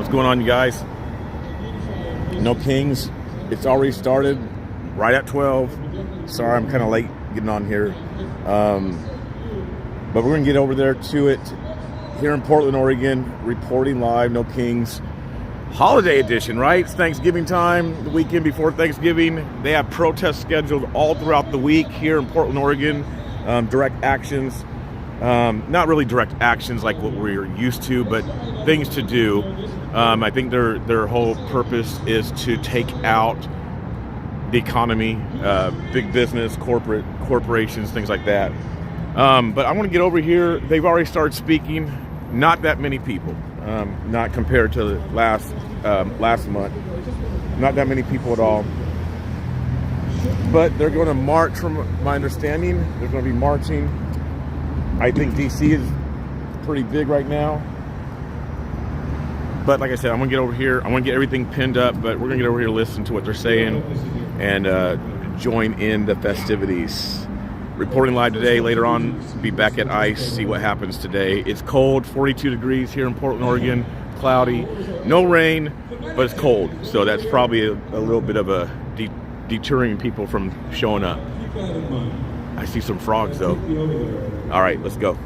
What's going on, you guys? No Kings. It's already started right at 12. Sorry, I'm kind of late getting on here. But we're going to get over there to it here in Portland, Oregon, reporting live. No Kings. Holiday edition, right? It's Thanksgiving time, the weekend before Thanksgiving. They have protests scheduled all throughout the week here in Portland, Oregon. Direct actions. Not really direct actions like what we're used to, but things to do. I think their whole purpose is to take out the economy, big business, corporations, things like that. But I want to get over here. They've already started speaking. Not that many people, not compared to last month. Not that many people at all. But they're going to march, from my understanding. They're going to be marching. I think DC is pretty big right now. But like I said, I'm going to get over here. I want to get everything pinned up, but we're going to get over here to listen to what they're saying and join in the festivities. Reporting live today. Later on, be back at ICE, see what happens today. It's cold, 42 degrees here in Portland, Oregon. Cloudy. No rain, but it's cold. So that's probably a little bit of a deterring people from showing up. I see some frogs, though. All right, let's go.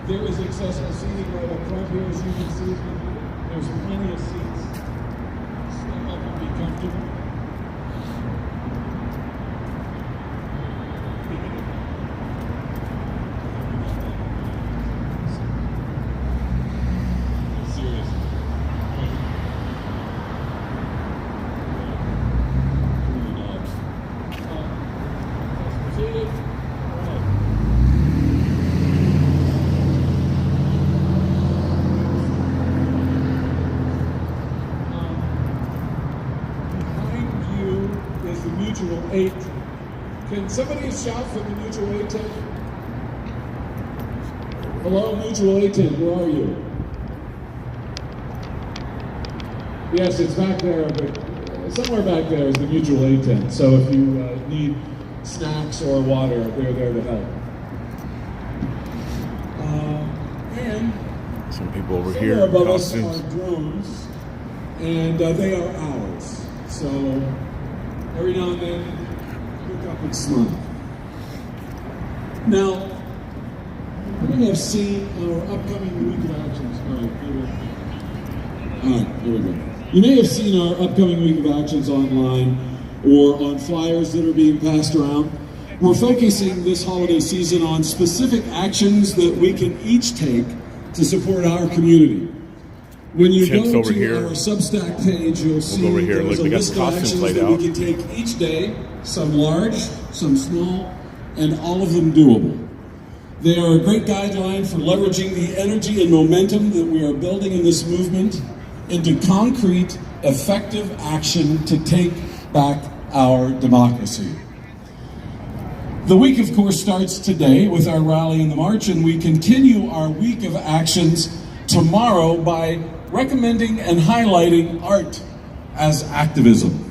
There is accessible seating right up front here, as you can see. There's plenty of seats. Step up and be comfortable. Seriously. Seated. Mutual aid. Can somebody shout for the mutual aid tent? Hello, mutual aid tent, where are you? Yes, it's back there, but somewhere back there is the mutual aid tent. So if you need snacks or water, they're there to help. And some people over here. Above us are drones, and they are ours. So every now and then, look up and smile. Now, you may have seen our upcoming week of actions. All right, here we go. You may have seen our upcoming week of actions online or on flyers that are being passed around. We're focusing this holiday season on specific actions that we can each take to support our community. When you go to our Substack page, you'll see there's a list of actions that we can take each day, some large, some small, and all of them doable. They are a great guideline for leveraging the energy and momentum that we are building in this movement into concrete, effective action to take back our democracy. The week, of course, starts today with our rally and the march, and we continue our week of actions tomorrow by recommending and highlighting art as activism.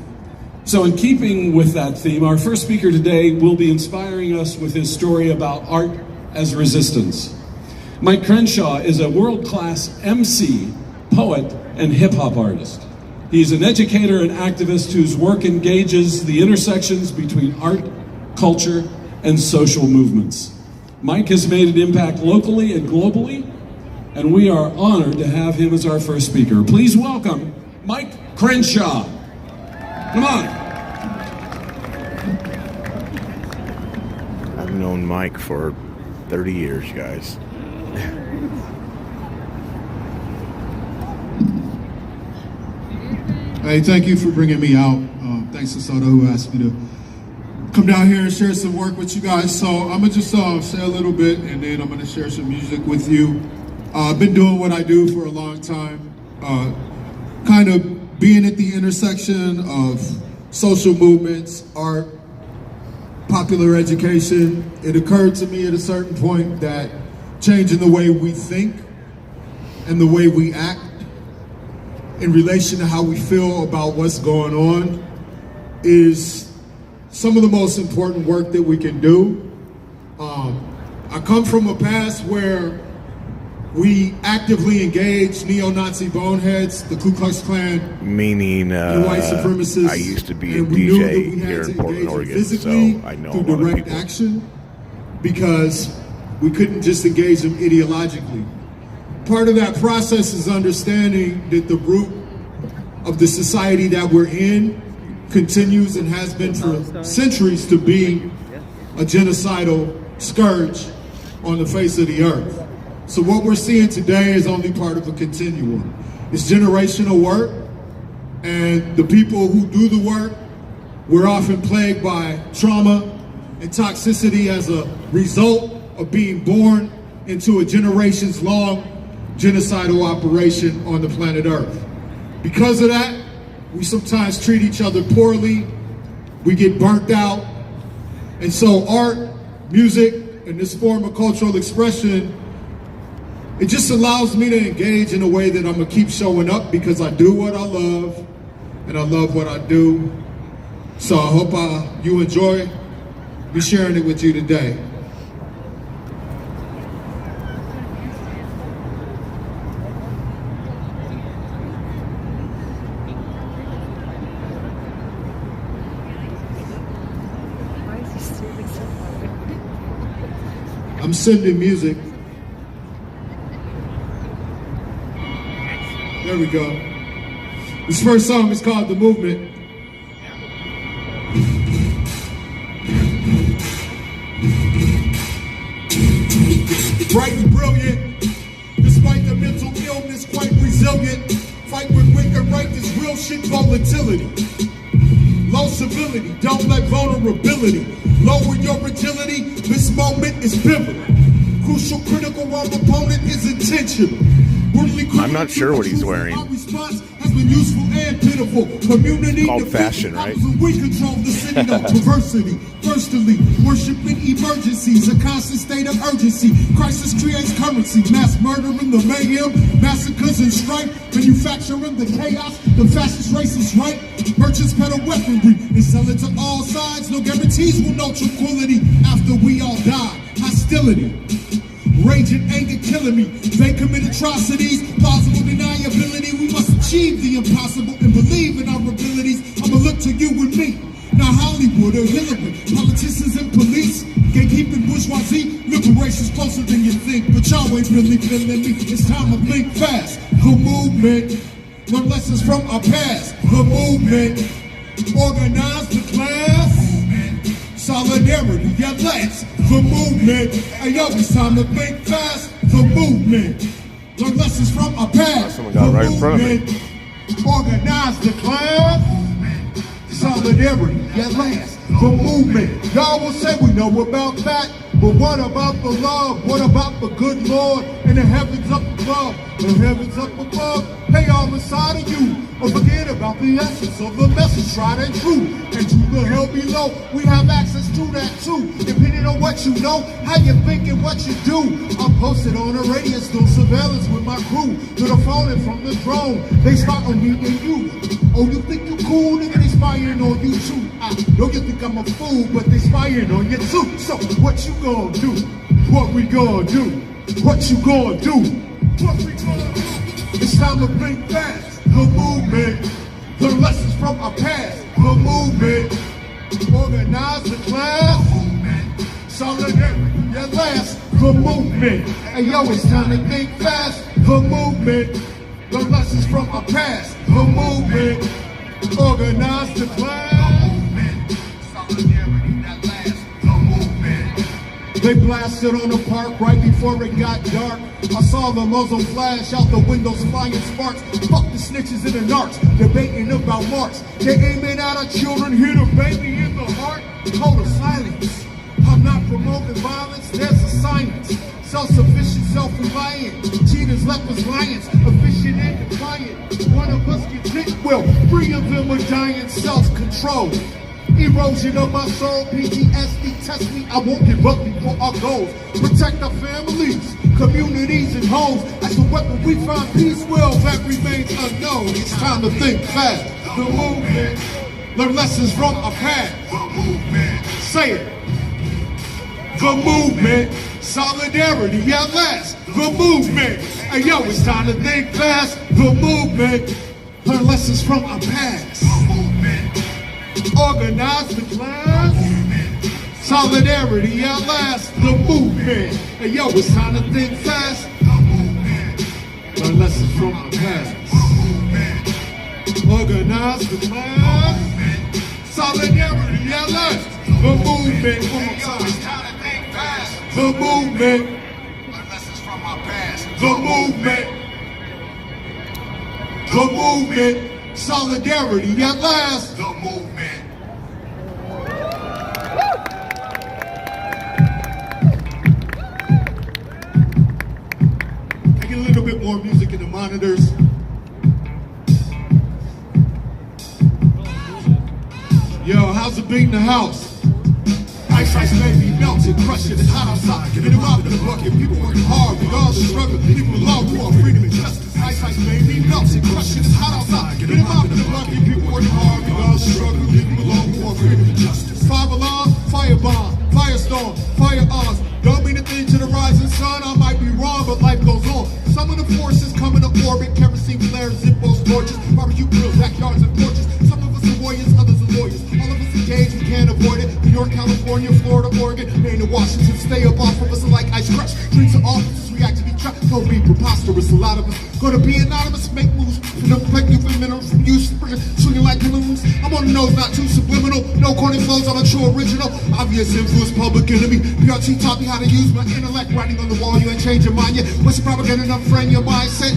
So in keeping with that theme, our first speaker today will be inspiring us with his story about art as resistance. Mike Krenshaw is a world-class MC, poet, and hip-hop artist. He's an educator and activist whose work engages the intersections between art, culture, and social movements. Mike has made an impact locally and globally, and we are honored to have him as our first speaker. Please welcome Mike Krenshaw. Come on. I've known Mike for 30 years, guys. Hey, thank you for bringing me out. Thanks to Soto who asked me to come down here and share some work with you guys. So I'm gonna just say a little bit, and then I'm gonna share some music with you. I've been doing what I do for a long time, kind of being at the intersection of social movements, art, popular education. It occurred to me at a certain point that changing the way we think and the way we act in relation to how we feel about what's going on is some of the most important work that we can do. I come from a past where We actively engage neo-Nazi boneheads, the Ku Klux Klan, meaning the white supremacists. I used to be a and we knew that we DJ had here to in Portland, engage Oregon, physically so I know a through lot of direct people. action, because we couldn't just engage them ideologically. Part of that process is understanding that the root of the society that we're in continues and has been for centuries to be a genocidal scourge on the face of the earth. So what we're seeing today is only part of a continuum. It's generational work, and the people who do the work, we're often plagued by trauma and toxicity as a result of being born into a generations-long genocidal operation on the planet Earth. Because of that, we sometimes treat each other poorly, we get burnt out, and so art, music, and this form of cultural expression, it just allows me to engage in a way that I'm gonna keep showing up, because I do what I love, and I love what I do. So I hope you enjoy me sharing it with you today. I'm sending music. There we go. This first song is called The Movement. Bright and brilliant, despite the mental illness, quite resilient. Fight with wit and right, this real shit volatility. Low civility, don't let vulnerability lower your agility. This moment is pivotal. Crucial, critical, our opponent is intentional. I'm not sure what he's wearing. Our response has been useful and pitiful. Community called fashion, right? We control the city of perversity. Firstly, worshiping emergencies, a constant state of urgency. Crisis creates currency, mass murder in the mayhem, massacres and strife, manufacturing the chaos, the fascist racist right. Merchants peddle weaponry and sell it to all sides. No guarantees will know tranquility after we all die. Hostility, rage and anger killing me. They commit atrocities, plausible deniability. We must achieve the impossible and believe in our abilities. I'ma look to you and me, not Hollywood or Hillary. Politicians and police, gatekeeping bourgeoisie. Liberation's closer than you think, but y'all ain't really feeling me. It's time to think fast. The movement, learn lessons from our past. The movement, organize the class. Solidarity at last. The movement, hey yo, it's time to think fast. The movement, learn lessons from our past. Someone got right in front of me. Organize the class. Solidarity at last. The movement, y'all will say we know about that, but what about the love? What about the good Lord and the heavens up above? The heavens up above, they all inside of you. Or forget about the essence of the message, tried and true. And to the hell below, we have access to that too. Depending on what you know, how you think and what you do. I'm posted on a radius, doing surveillance with my crew. To the phone and from the drone, they spot on me and you. Oh, you think you cool, nigga, they spying on you too. I know you think I'm a fool, but they spying on you too. So what you gonna do? What we gonna do? What you gonna do? What we gonna do? It's time to think fast. The movement, learn lessons from our past. The movement, organize the class. Solidarity at last. The movement, hey yo, it's time to think fast. The movement, learn lessons from our past. The movement, organize the class. Solidarity at last. The movement. They blasted on the park right before it got dark. I saw the muzzle flash out the windows, flying sparks. Fuck the snitches and the narcs, debating about marks. They aiming at our children, hit a baby in the heart. Code of silence. I'm not promoting violence, there's a silence. Self-sufficient, self-reliant. Cheaters, lepers, lions. Efficient and defiant. One of us gets hit, well, 3 of them are giant. Self-control. Erosion of my soul, PTSD, test me, I won't give up before our goals. Protect our families, communities and homes. As a weapon we find peace, well, that remains unknown. It's time to think fast. The movement, learn lessons from our past. The movement, say it. The movement, solidarity at last. The movement. Hey yo, it's time to think fast. The movement. Learn lessons from our past. The movement. Organize the class. Solidarity at last. The movement. Hey yo, it's time to think fast. The movement. Learn lessons from our past. The movement. Organize the class. Solidarity at last. The movement. One more time. The movement. The movement. The movement. Solidarity at last. The movement. Can I get a little bit more music in the monitors? Yo, how's it being in the house? Ice baby, melted, crush it, it's hot outside. Get it up in the bucket, people working hard, regardless of struggle. People love war, freedom and justice. Ice baby, melted, crush it, it's hot outside. Get it up in the bucket, people working hard, regardless of struggle. People love war, freedom and justice. Five alarm, firebomb, firestorm, firearms. Don't mean a thing to the rising sun, I might be wrong, but life goes on. Some of the forces coming to orbit, kerosene flares, zippos, torches, barbecue grills, backyards and porches. Some of us are warriors, others are lawyers. All of us engaged, we can't avoid it. New York, California, Florida, Oregon, Maine and Washington. Stay up off of us like ice crush. Dreams of officers react to be trapped. Don't be preposterous, a lot of us gonna be anonymous, make moves from the collective and minerals from use, swinging like balloons. I'm on the nose, not too subliminal. No corny flows, I'm a true original. Obvious influence, public enemy. PRT taught me how to use my intellect. Writing on the wall, you ain't changing mind yet. What's the propaganda enough frame your mindset?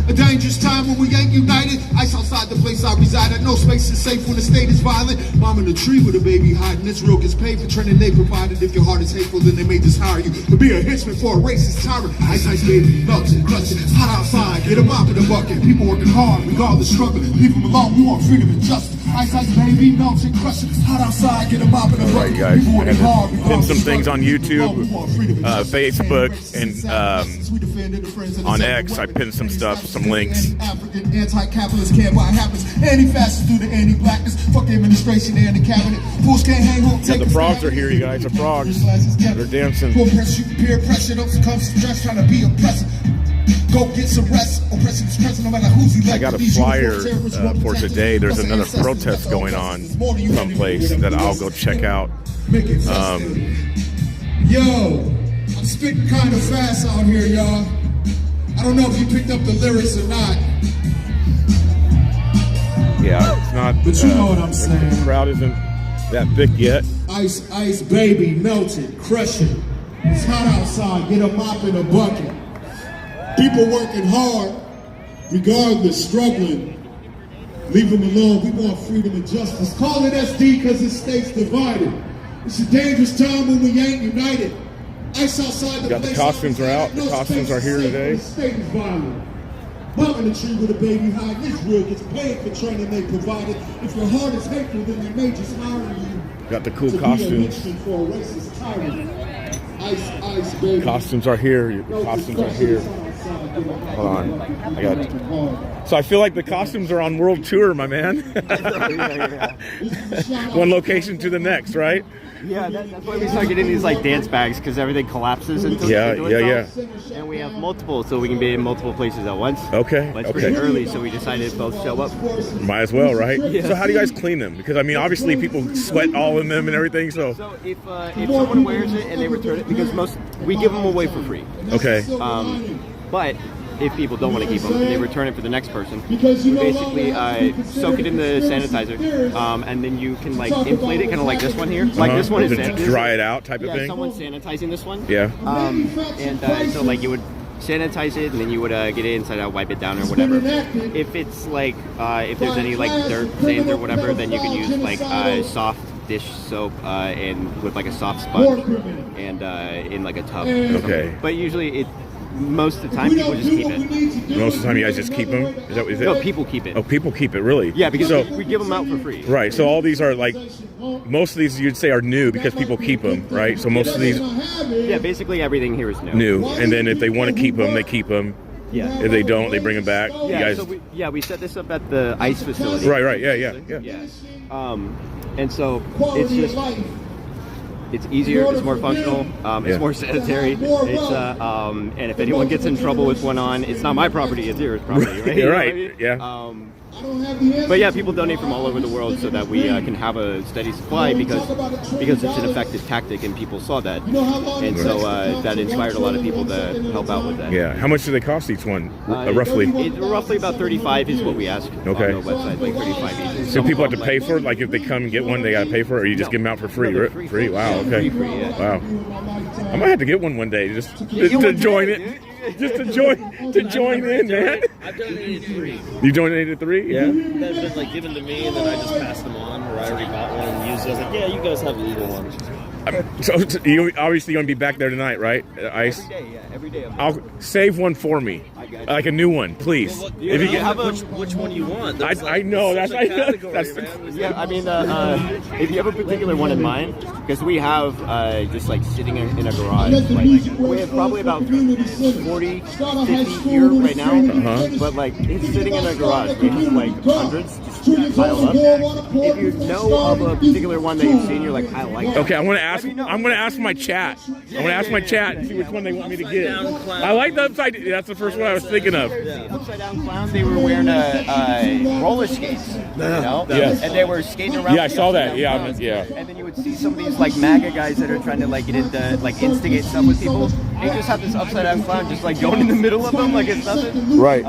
A dangerous time when we ain't united. Ice outside the place I reside at. No space is safe when the state is violent. Mom in the tree with a baby hiding. This real gets paid for training they provided. If your heart is hateful, then they may just hire you to be a henchman for a racist tyrant. Ice baby, melting, crushing. It's hot outside. Get a mop in the bucket. People working hard, regardless struggling. Leave them alone. We want freedom and justice. Ice baby, melting, crushing. It's hot outside. Get a mop in the bucket. All right, guys. People working hard, Pin some things on YouTube, Facebook, and on X. I pinned some stuff, some links. African anti-capitalist can't buy happens. Anti-fascist through the anti-blackness. Fuck the administration and the cabinet. Fools can't hang on. Yeah, the frogs are here, you guys. The frogs. They're dancing. Peer pressure, don't succumb to stress, trying to be oppressive. Go get some rest. Oppression is present no matter who's elected. I got a flyer for today. There's another protest going on someplace that I'll go check out. Yo, I'm spitting kind of fast out here, y'all. I don't know if you picked up the lyrics or not. Yeah, it's not. But you know what I'm saying. The crowd isn't that big yet. Ice baby, melted, crushing. It's hot outside. Get a mop in a bucket. People working hard, regardless, struggling. Leave them alone. We want freedom and justice. Call it SD because the state's divided. It's a dangerous time when we ain't united. Ice outside the Got the costumes are out. The costumes are here today. The state is violent. Mom in the tree with a baby hiding. Israel gets paid for training they provided. If your heart is hateful, then they may just hire you. Got the cool costumes. For a racist tyrant. Ice, baby. Costumes are here. Costumes are here. Hold on. I got it. So I feel like the costumes are on world tour, my man. One location to the next, right? Yeah, that's why we start getting these like dance bags because everything collapses into itself. And we have multiple, so we can be in multiple places at once. Okay. But it's pretty early, so we decided to both show up. Might as well, right? Yeah. So how do you guys clean them? Because I mean, obviously people sweat all in them and everything. So if someone wears it and they return it, because we give them away for free. Okay. But if people don't want to keep them, they return it for the next person. We basically soak it in the sanitizer, and then you can like inflate it, kind of like this one here. Like this one is dry it out type of thing. Someone's sanitizing this one. Yeah. And so like you would sanitize it, and then you would get it inside out, wipe it down or whatever. If it's like if there's any like dirt stains or whatever, then you can use like soft dish soap and with like a soft sponge and in like a tub. Okay. But usually most of the time people just keep it. Most of the time you guys just keep them? Is it? No, people keep it. Oh, people keep it, really? Yeah, because we give them out for free. Right, so all these are like, most of these you'd say are new because people keep them, right? So most of these... Yeah, basically everything here is new. New, and then if they want to keep them, they keep them. Yeah. If they don't, they bring them back. Yeah, you guys... so we set this up at the ice facility. Right, yeah. And so it's just... It's easier. It's more functional. It's more sanitary. It's and if anyone gets in trouble with one on, it's not my property. It's yours property. Right? You're right. Yeah. But yeah, people donate from all over the world so that we can have a steady supply because it's an effective tactic, and people saw that, and so that inspired a lot of people to help out with that. Yeah. How much do they cost each one, roughly? Roughly about 35 is what we ask on the website, like 35 each. So people have to pay for it? Like if they come and get one, they got to pay for it, or you just give them out for free? No, free. Wow. Okay. Free, yeah. Wow. I might have to get one day just to join it. Just to join in, man. I've donated 3. You donated 3? Yeah. They've been like given to me, and then I just passed them on, or I already bought one and used it. I was like, yeah, you guys have the eagle one. So you obviously going to be back there tonight, right? At Ice. Every day. I'll save one for me, like a new one, please. Well, if you have which one you want? I know that's yeah. I mean, if you have a particular one in mind, because we have just like sitting in a garage, like we have probably about 40, 50 here right now, but like it's sitting in a garage. We have like hundreds just piled up. If you know of a particular one that you've seen, you're like, I like that. Okay, I'm going to ask my chat. I'm going to ask my chat and see which one they want me to get. I like the upside. That's the first one I was thinking of. The upside down clowns. They were wearing roller skates, you know, and they were skating around. Yeah, I saw that. Yeah. And then you would see some of these like MAGA guys that are trying to like get into like instigate stuff with people. They just have this upside down clown just like going in the middle of them like it's nothing. Right.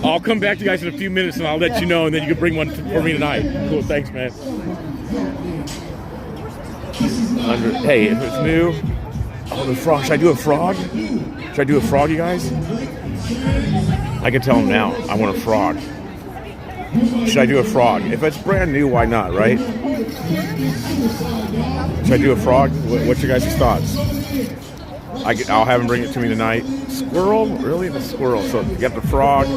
I'll come back to you guys in a few minutes and I'll let you know, and then you can bring one for me tonight. Cool. Thanks, man. Hey, if it's new, the frog. Should I do a frog? Should I do a frog, you guys? I can tell them now. I want a frog. Should I do a frog? If it's brand new, why not, right? Should I do a frog? What's your guys' thoughts? I'll have him bring it to me tonight. Squirrel? Really? The squirrel. So you got the frog.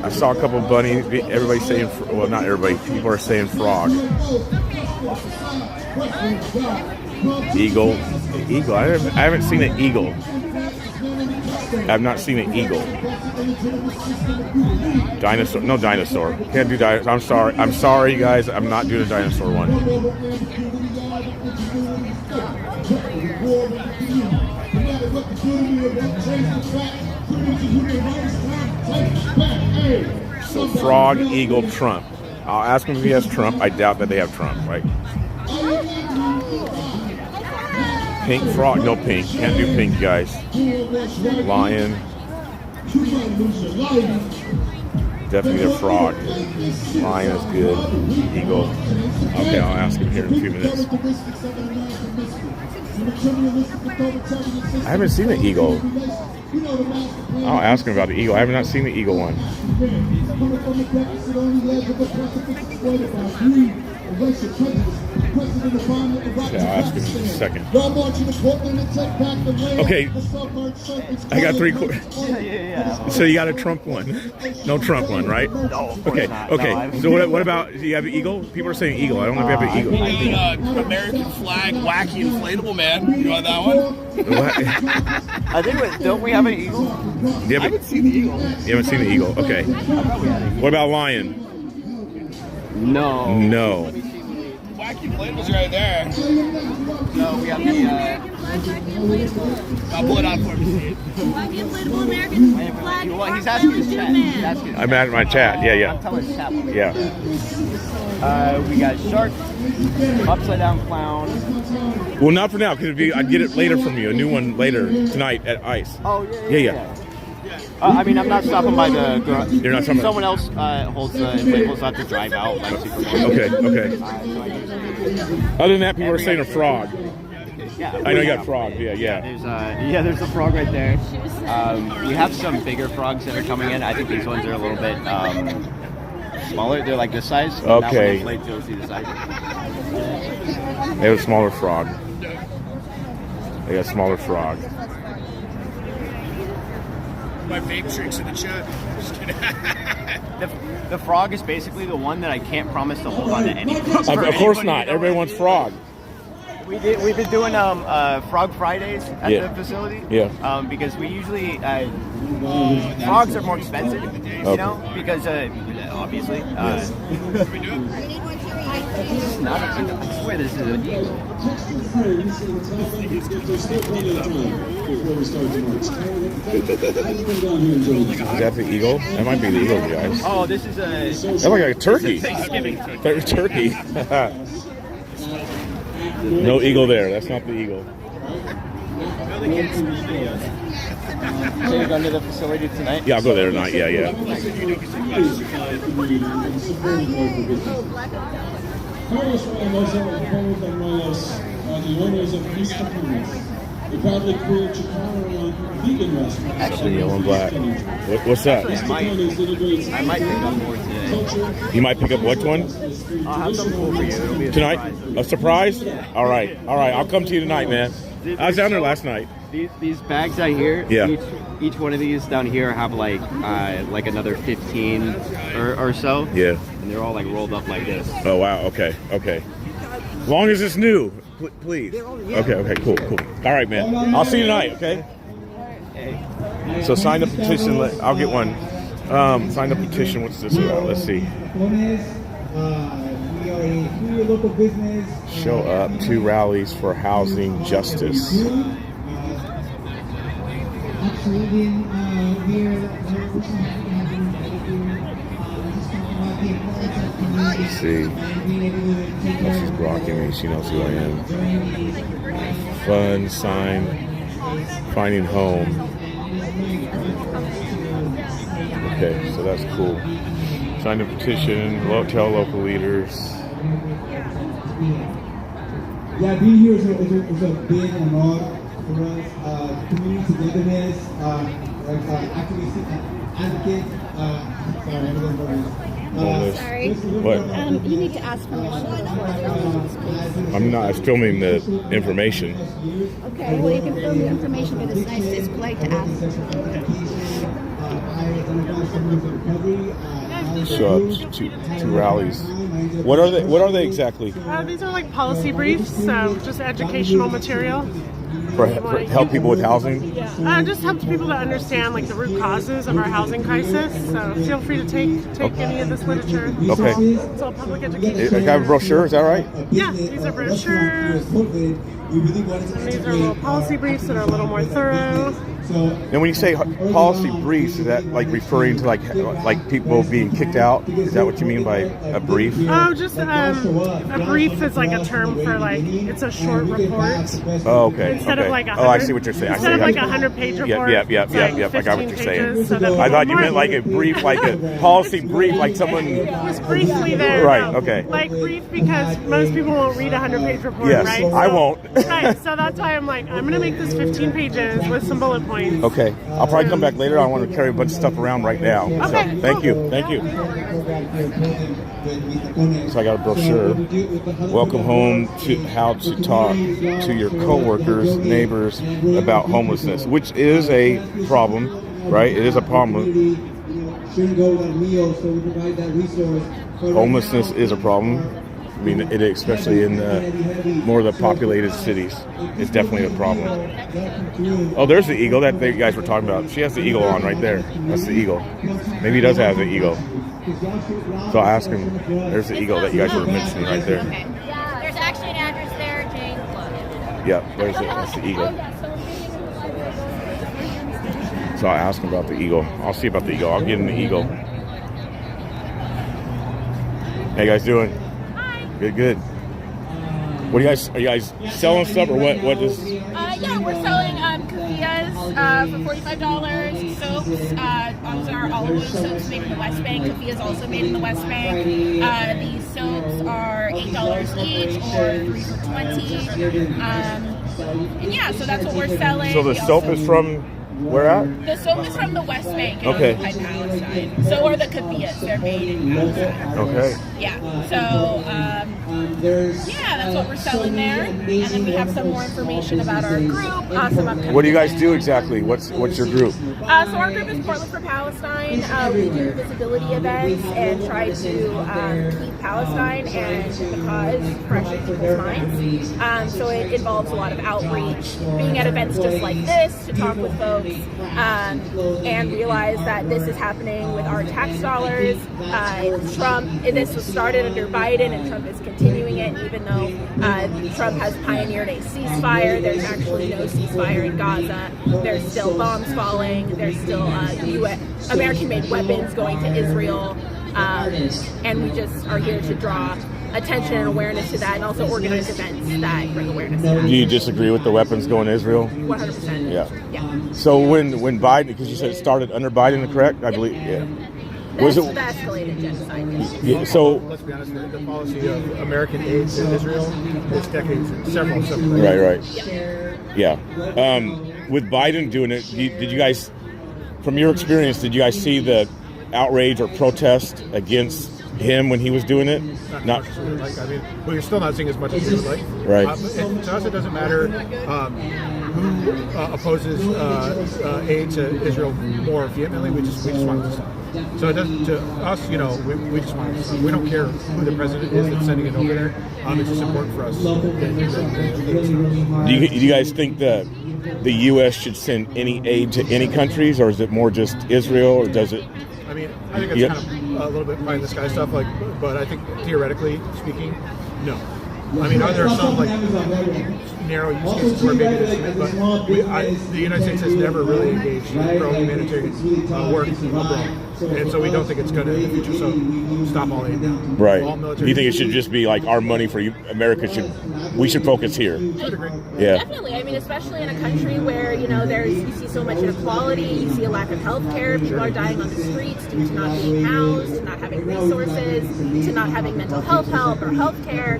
I saw a couple of bunnies. Everybody's saying, well, not everybody. People are saying frog. Eagle. Eagle. I haven't seen an eagle. I've not seen an eagle. Dinosaur. No dinosaur. Can't do dinosaur. I'm sorry. I'm sorry, you guys. I'm not doing a dinosaur one. So frog, eagle, Trump. I'll ask him if he has Trump. I doubt that they have Trump, right? Pink frog, no pink. Can't do pink, guys. Lion. Definitely a frog. Lion is good. Eagle. Okay, I'll ask him here in a few minutes. I haven't seen the eagle. I'll ask him about the eagle. I have not seen the eagle one. Okay, I'll ask him in a second. Okay, I got 3 quarters. Yeah. So you got a Trump one. No Trump one, right? No, of course Okay, not. okay. No, So what about, do you have an eagle? People are saying eagle. I don't know if you have an eagle. We need American flag wacky inflatable man. You want that one? I think don't we have an eagle? I haven't seen the eagle. You haven't seen the eagle? Okay. What about lion? No. No. Wacky inflatables right there. No, we have the. I'll pull it out for me. Wacky inflatable American flag. Well, he's asking his chat. He's asking his I'm at my chat. Yeah. I'm telling his chat. Yeah. We got shark, upside down clown. Well, not for now, because I'd get it later from you. A new one later tonight at Ice. Oh, Yeah. I mean, I'm not stopping by the garage. You're not stopping. Someone else holds the inflatables. I have to drive out. Like, Okay. Other than that, people are saying a frog. Yeah, I know you got frog. Yeah. There's a frog right there. We have some bigger frogs that are coming in. I think these ones are a little bit smaller. They're like this size. Okay. That one inflates, you'll see the size. They have a smaller frog. They got a smaller frog. My vape tricks in the chat. Just kidding. The frog is basically the one that I can't promise to hold on to anything. Of course not. Everybody wants frog. We've been doing Frog Fridays at the facility. Yeah. Because we usually frogs are more expensive, you know, because obviously. Not I swear this is an eagle. Is that the eagle? That might be the eagle, guys. Oh, this is That's like a turkey. Thanksgiving Turkey. No eagle there. That's not the eagle. So you're going to the facility tonight? Yeah, I'll go there tonight. Yeah. Carlos Ramos and Ramos are the owners of East Happiness, a proudly queer Chicano vegan restaurant. Actually, yellow and black. What's that? I might pick up more today. You might pick up which one? I'll have some cool for you. It'll be a Tonight? surprise. A surprise? All right. I'll come to you tonight, man. I was down there last night. These bags down here, Yeah. each one of these down here have like another 15 or so. Yeah. And they're all like rolled up like this. Oh, wow. Okay. As long as it's new, please. Okay, cool. All right, man. I'll see you tonight, okay? So sign the petition. I'll get one. Sign the petition. What's this about? Let's see. Local business. Show up to rallies for housing justice. Let's see. This is blocking me. She knows who I am. Fun sign. Finding home. Okay, so that's cool. Sign the petition. Tell local leaders. Yeah, being here is a big honor for us. Community togetherness, activism, advocates. Sorry. What? You need to ask permission before. I'm not filming the information. Okay, well, you can film the information, but it's polite to ask. Show up to rallies. What are they exactly? These are like policy briefs, so just educational material. For help people with housing? Just helps people to understand like the root causes of our housing crisis. So feel free to take any of this literature. Okay. It's all public education. I have a brochure, is that right? Yeah, these are brochures. And these are little policy briefs that are a little more thorough. And when you say policy briefs, is that like referring to like people being kicked out? Is that what you mean by a brief? Oh, just a brief is like a term for like it's a short report. Oh, okay. Instead of like I see what you're saying. Instead of like a 100-page report. Yep. Like I got what you're 15 saying. pages, so that I thought you more- meant like a brief, like a policy brief, like someone. It was briefly there. Right, though. okay. Like brief because most people won't read a 100-page report, Yes, right? I won't. Right, so that's why I'm like, I'm going to make this 15 pages with some bullet points. Okay. I'll probably come back later. I want to carry a bunch of stuff around right now. Okay, So, thank you. So I got a brochure. Welcome home to how to talk to your coworkers, neighbors about homelessness, which is a problem, right? It is a problem. Homelessness is a problem. I mean, it especially in more of the populated cities, it's definitely a problem. Oh, there's the eagle that you guys were talking about. She has the eagle on right there. That's the eagle. Maybe he does have the eagle. So I asked him. There's the eagle that you guys were mentioning right there. Okay. There's actually an address there, Jane. Yep, there's it. That's the eagle. So I asked him about the eagle. I'll see about the eagle. I'll give him the eagle. How you guys doing? Good. What are you guys selling stuff or what? What is? Yeah, we're selling kufiyas for $45. Soaps, those are olive oil soaps made in the West Bank. Kufiyas also made in the West Bank. These soaps are $8 each or 3 for $20. And yeah, so that's what we're selling. So the soap is from Where at? The soap is from the West Bank and Okay. occupied Palestine. So are the kafiyas. They're made in Palestine. Okay. Yeah. So, yeah, that's what we're selling there. And then we have some more information about our group. Some upcoming What do you guys do exactly? What's your group? So our group is Portland for Palestine. We do visibility events and try to keep Palestine and the cause fresh in people's minds. So it involves a lot of outreach, being at events just like this to talk with folks and realize that this is happening with our tax dollars. This was started under Biden and Trump is continuing it, even though Trump has pioneered a ceasefire. There's actually no ceasefire in Gaza. There's still bombs falling. There's still American-made weapons going to Israel. And we just are here to draw attention and awareness to that, and also organize events that bring awareness to that. Do you disagree with the weapons going to Israel? 100%. Yeah. So when Biden, because you said it started under Biden, correct? I believe. Yeah. Was That's it the escalated genocide? Yeah, so let's be honest, the policy of American aid to Israel is decades, several. Right. Yeah. With Biden doing it, did you guys, from your experience, did you guys see the outrage or protest against him when he was doing it? Not as much as we would like. I mean, we're still not seeing as much as we would like. Right. To us, it doesn't matter who opposes aid to Israel more vehemently. We just want it to stop. So it doesn't, to us, we just want it to stop. We don't care who the president is that's sending it over there. It's just important for us. Do you guys think that the U.S. should send any aid to any countries, or is it more just Israel, or does it? I mean, I think it's kind of a little bit pie in the sky stuff, but I think theoretically speaking, no. I mean, there are some narrow use cases where maybe there's, but the United States has never really engaged in pro-humanitarian work abroad, and so we don't think it's going to in the future. So stop all aid now. Right. Do you think it should just be like our money for America? We should focus here? I agree. Yeah. Definitely. I mean, especially in a country where you see so much inequality, you see a lack of health care, people are dying on the streets due to not being housed, to not having resources, to not having mental health help or health care.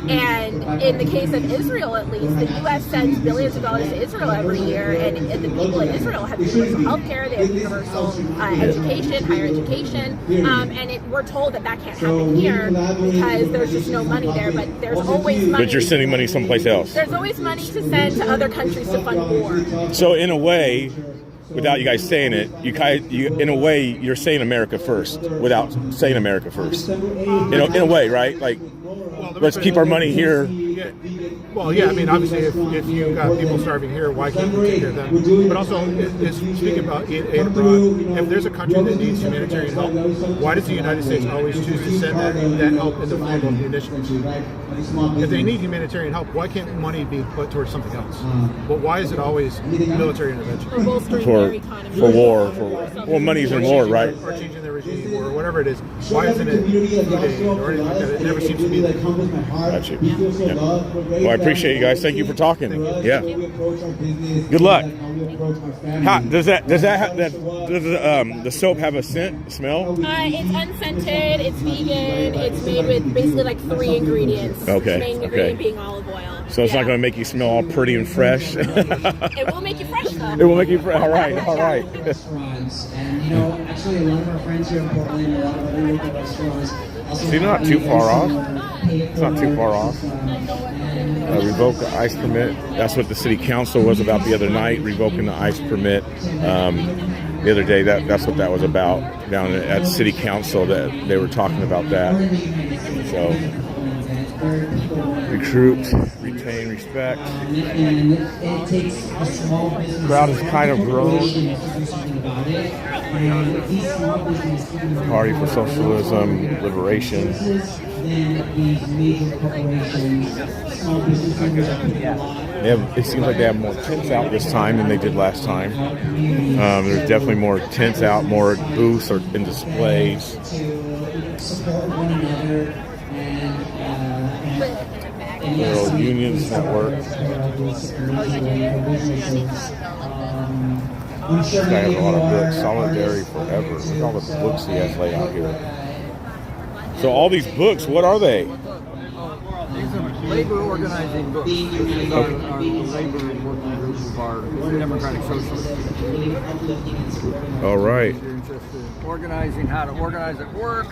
And in the case of Israel, at least, the U.S. sends billions of dollars to Israel every year, and the people in Israel have universal health care, they have universal education, higher education, and we're told that can't happen here because there's just no money there, but there's always money. But you're sending money someplace else. There's always money to send to other countries to fund war. So in a way, without you guys saying it, you in a way, you're saying America first without saying America first. In a way, right? Like, let's keep our money here. Yeah. Well, yeah, I mean, obviously, if you've got people starving here, why can't we take care of them? But also, speaking about aid abroad, if there's a country that needs humanitarian help, why does the United States always choose to send that help in the form of munitions? If they need humanitarian help, why can't money be put towards something else? But why is it always military intervention? For war. Well, money's in war, right? Or changing the regime or whatever it is. Why isn't it food aid or anything like that? It never seems to be there. Got you. Yeah. Well, I appreciate you guys. Thank you for talking. Yeah. Good luck. Does the soap have a smell? It's unscented. It's vegan. It's made with basically like 3 ingredients. Okay. The main ingredient being olive oil. So it's not going to make you smell all pretty and fresh. It will make you fresh though. It will make you fresh. All right. Restaurants, and actually a lot of our friends here in Portland, a lot of other local restaurants. So you're not too far off. It's not too far off. Revoke the ICE permit. That's what the city council was about the other night, revoking the ICE permit. The other day, that's what that was about down at city council, that they were talking about that. So, recruit, retain respect. Crowd has kind of grown. Party for Socialism, Liberation. It seems like they have more tents out this time than they did last time. There's definitely more tents out, more booths and displays. World Unions Network. This guy has a lot of books. Solidarity Forever. Look at all the books he has laid out here. So all these books, what are they? labor organizing books. This is our labor working group of our democratic socialists. All right. If you're interested in organizing, how to organize at work.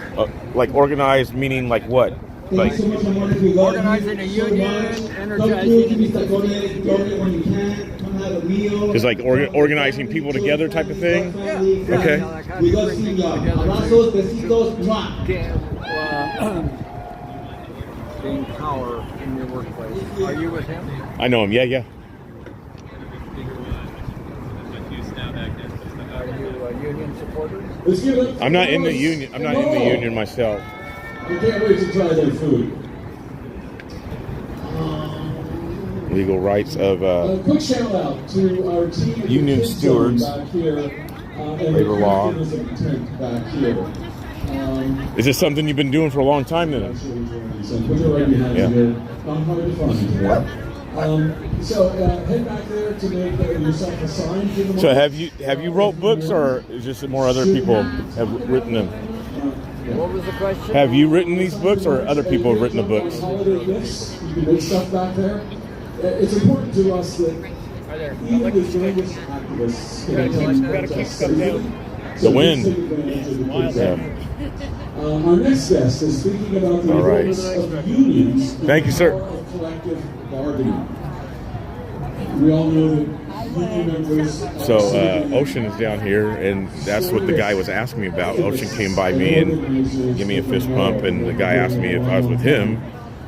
Like organize meaning like what? Like organizing a union, energizing. It's like organizing people together type of thing? Yeah. Okay. Like how do you bring people together to gain power in your workplace? Are you with him? I know him. Yeah, yeah. Are you a union supporter? I'm not in the union. I'm not in the union myself. I can't wait to try their food. Legal rights of A quick shout out to our team at union the stewards, back here, and labor law. the tent back here. Is this something you've been doing for a long time then? Put it right behind Yeah. you here. Not hard to find. So head back there to make yourself a sign. Give them So all- have you wrote books, or is just more other people have written them? What was the question? Have you written these books, or other people have written the books? Holiday gifts. You can make stuff back there. It's important to us that even the youngest activists can attend protests safely. The wind. Yeah. Our next guest is speaking about the All right. importance of unions. Thank you, sir. Of collective bargaining. We all know that union members. So Ocean is down here, and that's what the guy was asking me about. Ocean came by me and gave me a fist bump, and the guy asked me if I was with him.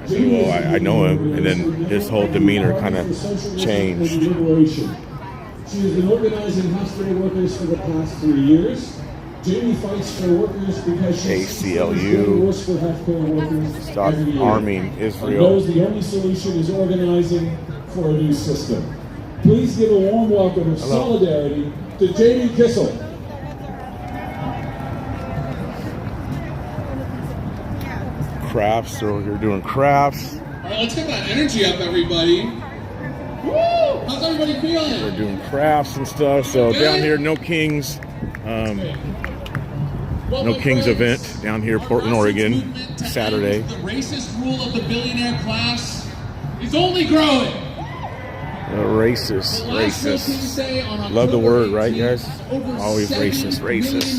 I said, well, I know him, and then his whole demeanor kind of changed. She has been organizing hospital workers for the past 3 years. Jamie fights for workers because she's ACLU, worse for healthcare workers. stop every year. arming And Israel. knows the only solution is organizing for a new system. Please give a warm welcome of solidarity to Jamie Kissel. Crafts, so you're doing crafts. All right, let's get that energy up, everybody. Woo! How's everybody feeling? We're doing crafts and stuff. So down here, No Kings event down here, Portland, Oregon, Saturday. The racist rule of the billionaire class is only growing. Racist. Love the word, right, guys? Always racist.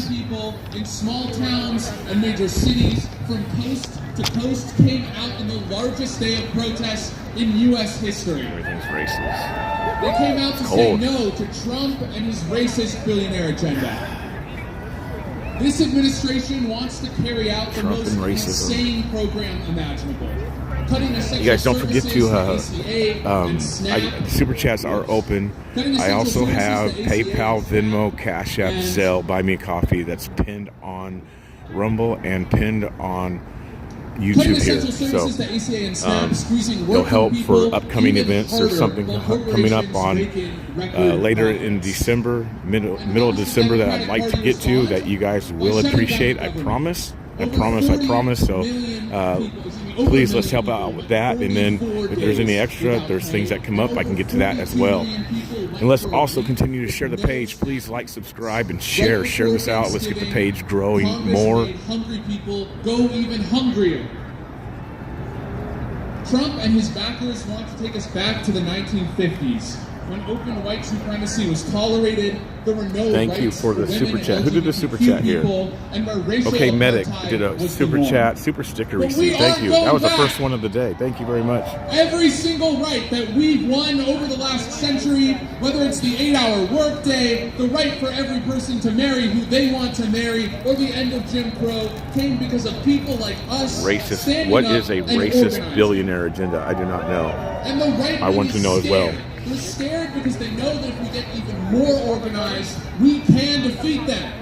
People in small towns and major cities from coast to coast came out in the largest day of protest in U.S. history. Everything's racist. They came out to say no to Trump and his racist billionaire agenda. This administration wants to carry out the most insane program imaginable. You guys don't forget to super chats are open. I also have PayPal, Venmo, Cash App, Zelle, Buy Me a Coffee that's pinned on Rumble and pinned on YouTube here. So it'll help for upcoming events. There's something coming up on later in December, middle of December that I'd like to get to that you guys will appreciate. I promise. So please, let's help out with that. And then if there's any extra, there's things that come up, I can get to that as well. And let's also continue to share the page. Please like, subscribe, and share. Share this out. Let's get the page growing more. Hungry people go even hungrier. Trump and his backers want to take us back to the 1950s. When open white supremacy was tolerated, there were no Thank you for the super chat. Who did the super chat here? Okay, Medic did a super chat, super sticker receipt. Thank you. That was the first one of the day. Thank you very much. Every single right that we've won over the last century, whether it's the 8-hour workday, the right for every person to marry who they want to marry, or the end of Jim Crow, came because of people like us. Racist. What is a racist billionaire agenda? I do not know. And the right I want to know as well. They're scared because they know that if we get even more organized, we can defeat them.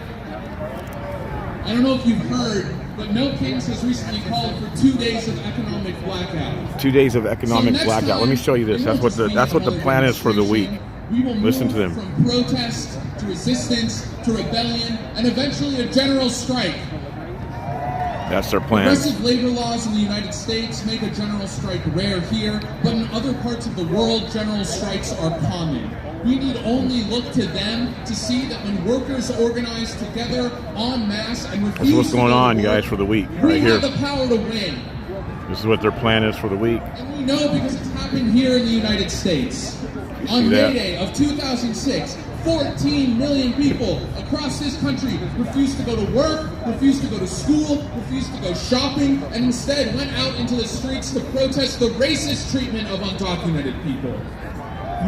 I don't know if you've heard, but No Kings has recently called for 2 days of economic blackout. 2 days of economic blackout. Let me show you this. That's what the plan is for the week. Listen to them. From protest to resistance to rebellion and eventually a general strike. That's their plan. Progressive labor laws in the United States make a general strike rare here, but in other parts of the world, general strikes are common. We need only look to them to see that when workers organize together en masse and refuse That's what's going on, guys, for the week, right here. We have the power to win. This is what their plan is for the week. And we know because it's happened here in the United States. On May Day of 2006, 14 million people across this country refused to go to work, refused to go to school, refused to go shopping, and instead went out into the streets to protest the racist treatment of undocumented people.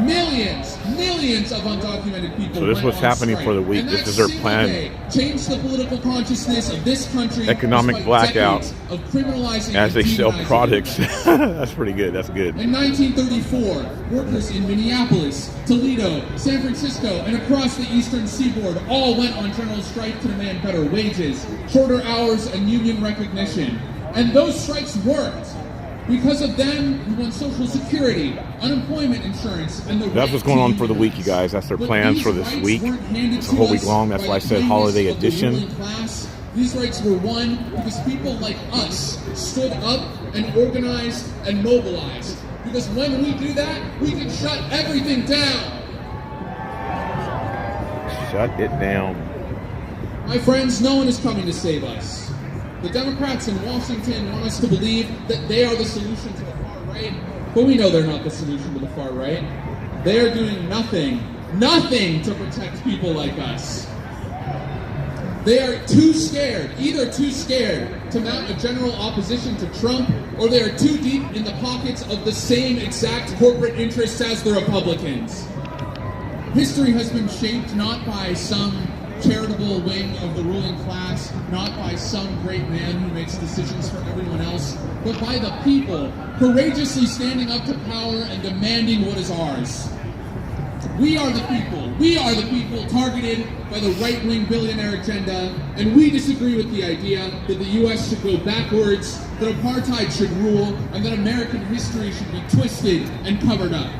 Millions of undocumented people. So this is what's happening for the week. This is their plan. Change the political consciousness of this country. Economic blackout of criminalizing as they sell products. That's pretty good. That's good. In 1934, workers in Minneapolis, Toledo, San Francisco, and across the eastern seaboard all went on general strike to demand better wages, shorter hours, and union recognition. And those strikes worked. Because of them, we won Social Security, unemployment insurance, and the That's what's going on for the week, you guys. That's their plans for this week. It's a whole week long. That's why I said holiday edition. These rights were won because people like us stood up and organized and mobilized. Because when we do that, we can shut everything down. Shut it down. My friends, no one is coming to save us. The Democrats in Washington want us to believe that they are the solution to the far right, but we know they're not the solution to the far right. They are doing nothing to protect people like us. They are too scared, either too scared to mount a general opposition to Trump, or they are too deep in the pockets of the same exact corporate interests as the Republicans. History has been shaped not by some charitable wing of the ruling class, not by some great man who makes decisions for everyone else, but by the people courageously standing up to power and demanding what is ours. We are the people. We are the people targeted by the right-wing billionaire agenda, and we disagree with the idea that the U.S. should go backwards, that apartheid should rule, and that American history should be twisted and covered up.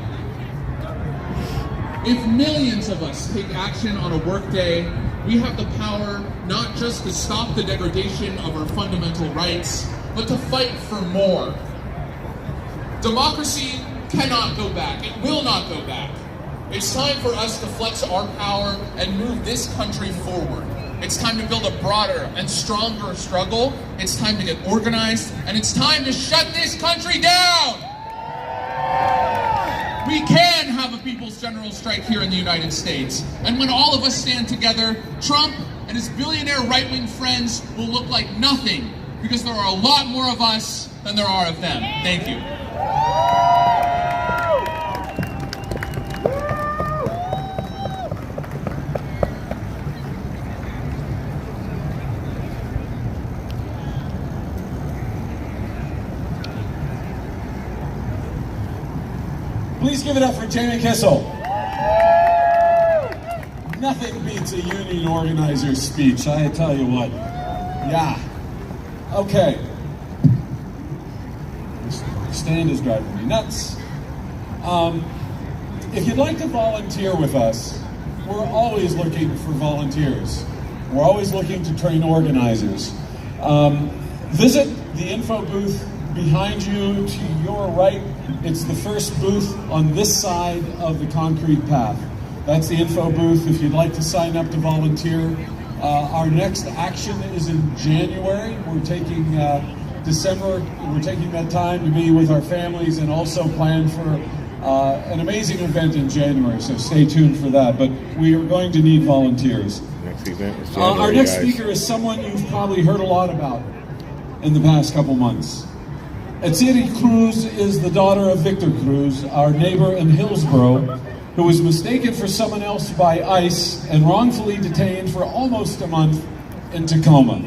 If millions of us take action on a workday, we have the power not just to stop the degradation of our fundamental rights, but to fight for more. Democracy cannot go back. It will not go back. It's time for us to flex our power and move this country forward. It's time to build a broader and stronger struggle. It's time to get organized, and it's time to shut this country down! We can have a people's general strike here in the United States. And when all of us stand together, Trump and his billionaire right-wing friends will look like nothing, because there are a lot more of us than there are of them. Thank you. Please give it up for Jamie Kissel. Nothing beats a union organizer's speech, I tell you what. Yeah. Okay. This stand is driving me nuts. If you'd like to volunteer with us, we're always looking for volunteers. We're always looking to train organizers. Visit the info booth behind you to your right. It's the first booth on this side of the concrete path. That's the info booth if you'd like to sign up to volunteer. Our next action is in January. We're taking December. We're taking that time to be with our families and also plan for an amazing event in January. So stay tuned for that. But we are going to need volunteers. Next event is January, our next guys. speaker is someone you've probably heard a lot about in the past couple months. Etziri Cruz is the daughter of Victor Cruz, our neighbor in Hillsborough, who was mistaken for someone else by ICE and wrongfully detained for almost a month in Tacoma.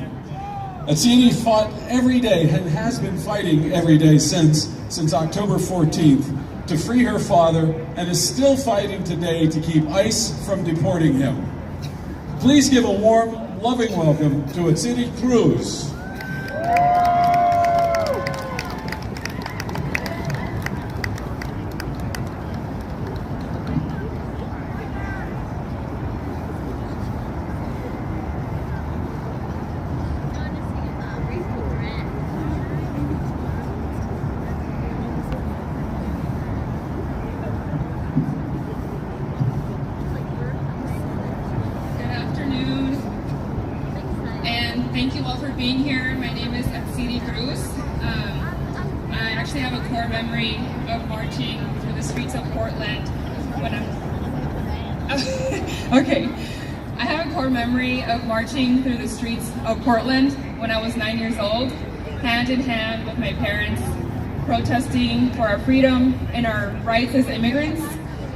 Etziri fought every day and has been fighting every day since October 14th to free her father, and is still fighting today to keep ICE from deporting him. Please give a warm, loving welcome to Etziri Cruz. Thank you all for being here. My name is Etziri Cruz. actually have a core memory of marching through the streets of Portland when I have a core memory of marching through the streets of Portland when I was 9 years old, hand in hand with my parents, protesting for our freedom and our rights as immigrants.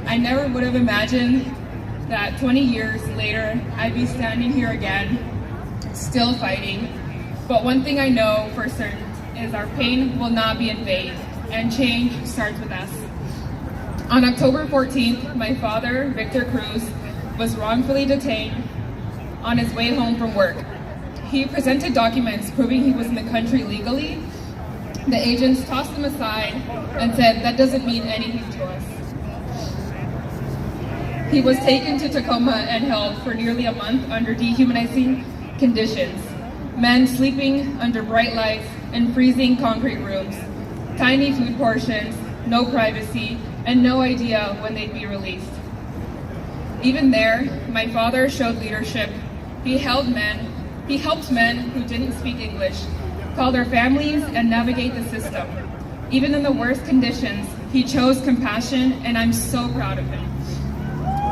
I never would have imagined that 20 years later, I'd be standing here again, still fighting. But one thing I know for certain is our pain will not be in vain, and change starts with us. On October 14th, my father, Victor Cruz, was wrongfully detained on his way home from work. He presented documents proving he was in the country legally. The agents tossed him aside and said, "That doesn't mean anything to us." He was taken to Tacoma and held for nearly a month under dehumanizing conditions. Men sleeping under bright lights in freezing concrete rooms, tiny food portions, no privacy, and no idea when they'd be released. Even there, my father showed leadership. He helped men who didn't speak English, call their families, and navigate the system. Even in the worst conditions, he chose compassion, and I'm so proud of him.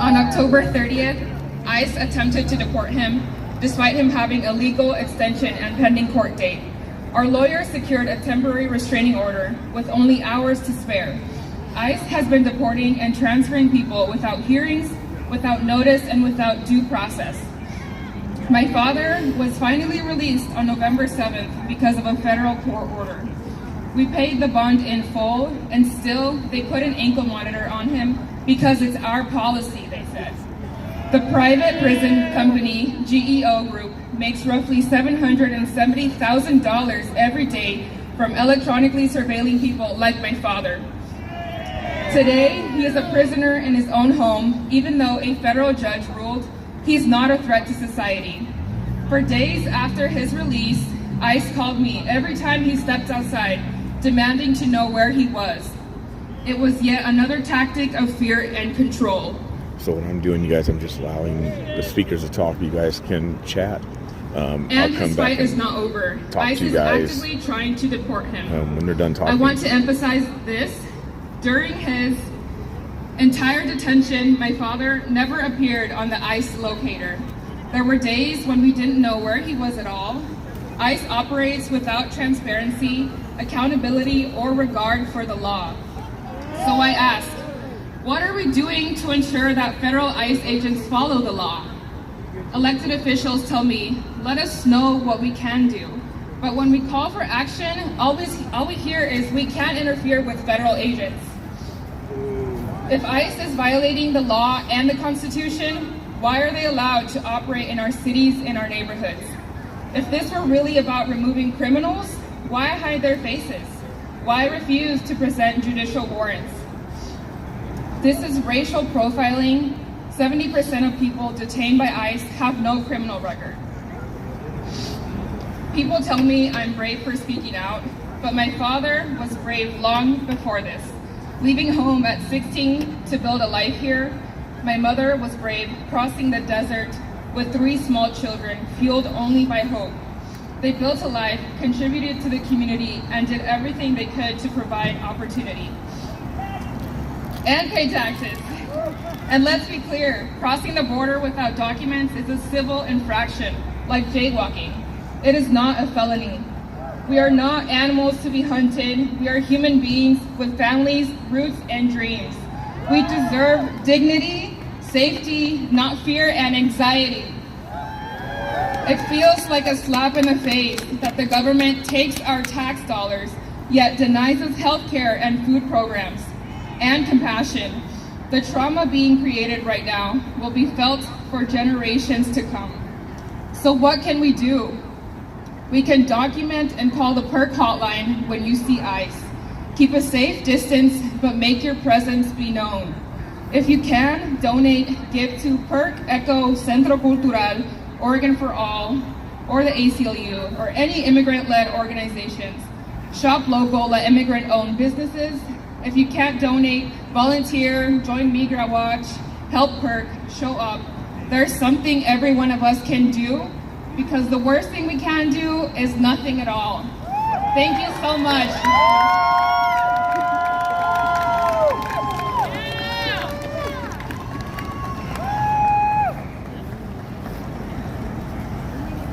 On October 30th, ICE attempted to deport him, despite him having a legal extension and pending court date. Our lawyers secured a temporary restraining order with only hours to spare. ICE has been deporting and transferring people without hearings, without notice, and without due process. My father was finally released on November 7th because of a federal court order. We paid the bond in full, and still they put an ankle monitor on him because it's our policy, they said. The private prison company, GEO Group, makes roughly $770,000 every day from electronically surveilling people like my father. Today, he is a prisoner in his own home, even though a federal judge ruled he's not a threat to society. For days after his release, ICE called me every time he stepped outside, demanding to know where he was. It was yet another tactic of fear and control. So what I'm doing, you guys, I'm just allowing the speakers to talk. You guys can chat. And his fight is not over. ICE is actively trying to deport him. When they're done talking. I want to emphasize this. During his entire detention, my father never appeared on the ICE locator. There were days when we didn't know where he was at all. ICE operates without transparency, accountability, or regard for the law. So I ask, what are we doing to ensure that federal ICE agents follow the law? Elected officials tell me, let us know what we can do. But when we call for action, all we hear is we can't interfere with federal agents. If ICE is violating the law and the Constitution, why are they allowed to operate in our cities and our neighborhoods? If this were really about removing criminals, why hide their faces? Why refuse to present judicial warrants? This is racial profiling. 70% of people detained by ICE have no criminal record. People tell me I'm brave for speaking out, but my father was brave long before this. Leaving home at 16 to build a life here, my mother was brave crossing the desert with 3 small children, fueled only by hope. They built a life, contributed to the community, and did everything they could to provide opportunity. And pay taxes. And let's be clear, crossing the border without documents is a civil infraction, like jaywalking. It is not a felony. We are not animals to be hunted. We are human beings with families, roots, and dreams. We deserve dignity, safety, not fear and anxiety. It feels like a slap in the face that the government takes our tax dollars, yet denies us health care and food programs, and compassion. The trauma being created right now will be felt for generations to come. So what can we do? We can document and call the PERC hotline when you see ICE. Keep a safe distance, but make your presence be known. If you can, donate, give to PERC, ECHO, Centro Cultural, Oregon for All, or the ACLU, or any immigrant-led organizations. Shop local, let immigrant-owned businesses. If you can't donate, volunteer, join Migra Watch, help PERC, show up. There's something every one of us can do, because the worst thing we can do is nothing at all. Thank you so much.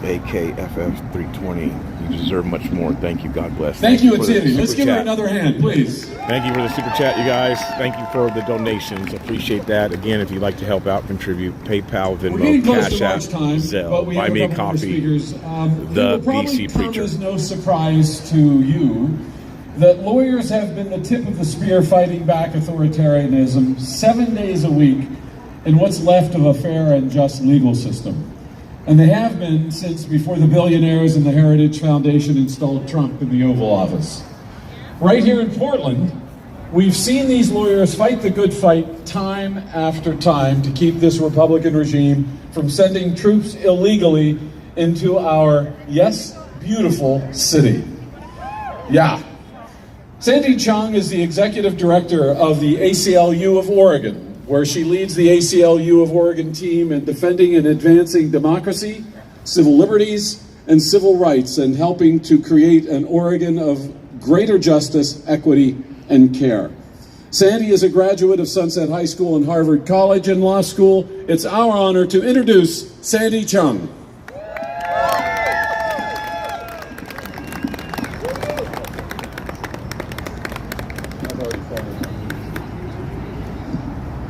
AKFF 320. You deserve much more. Thank you. God bless. Thank you, for the Ativi. Let's super give her chat. another hand, please. Thank you for the super chat, you guys. Thank you for the donations. Appreciate that. Again, if you'd like to help out, contribute, PayPal, We're getting Venmo, close Cash to App, lunchtime, but Zelle, we buy have me a couple more coffee. speakers. The It will probably BC come Preacher. as no surprise to you that lawyers have been the tip of the spear fighting back authoritarianism 7 days a week in what's left of a fair and just legal system. And they have been since before the billionaires and the Heritage Foundation installed Trump in the Oval Office. Right here in Portland, we've seen these lawyers fight the good fight time after time to keep this Republican regime from sending troops illegally into our, yes, beautiful city. Yeah. Sandy Chung is the executive director of the ACLU of Oregon, where she leads the ACLU of Oregon team in defending and advancing democracy, civil liberties, and civil rights, and helping to create an Oregon of greater justice, equity, and care. Sandy is a graduate of Sunset High School and Harvard College and Law School. It's our honor to introduce Sandy Chung.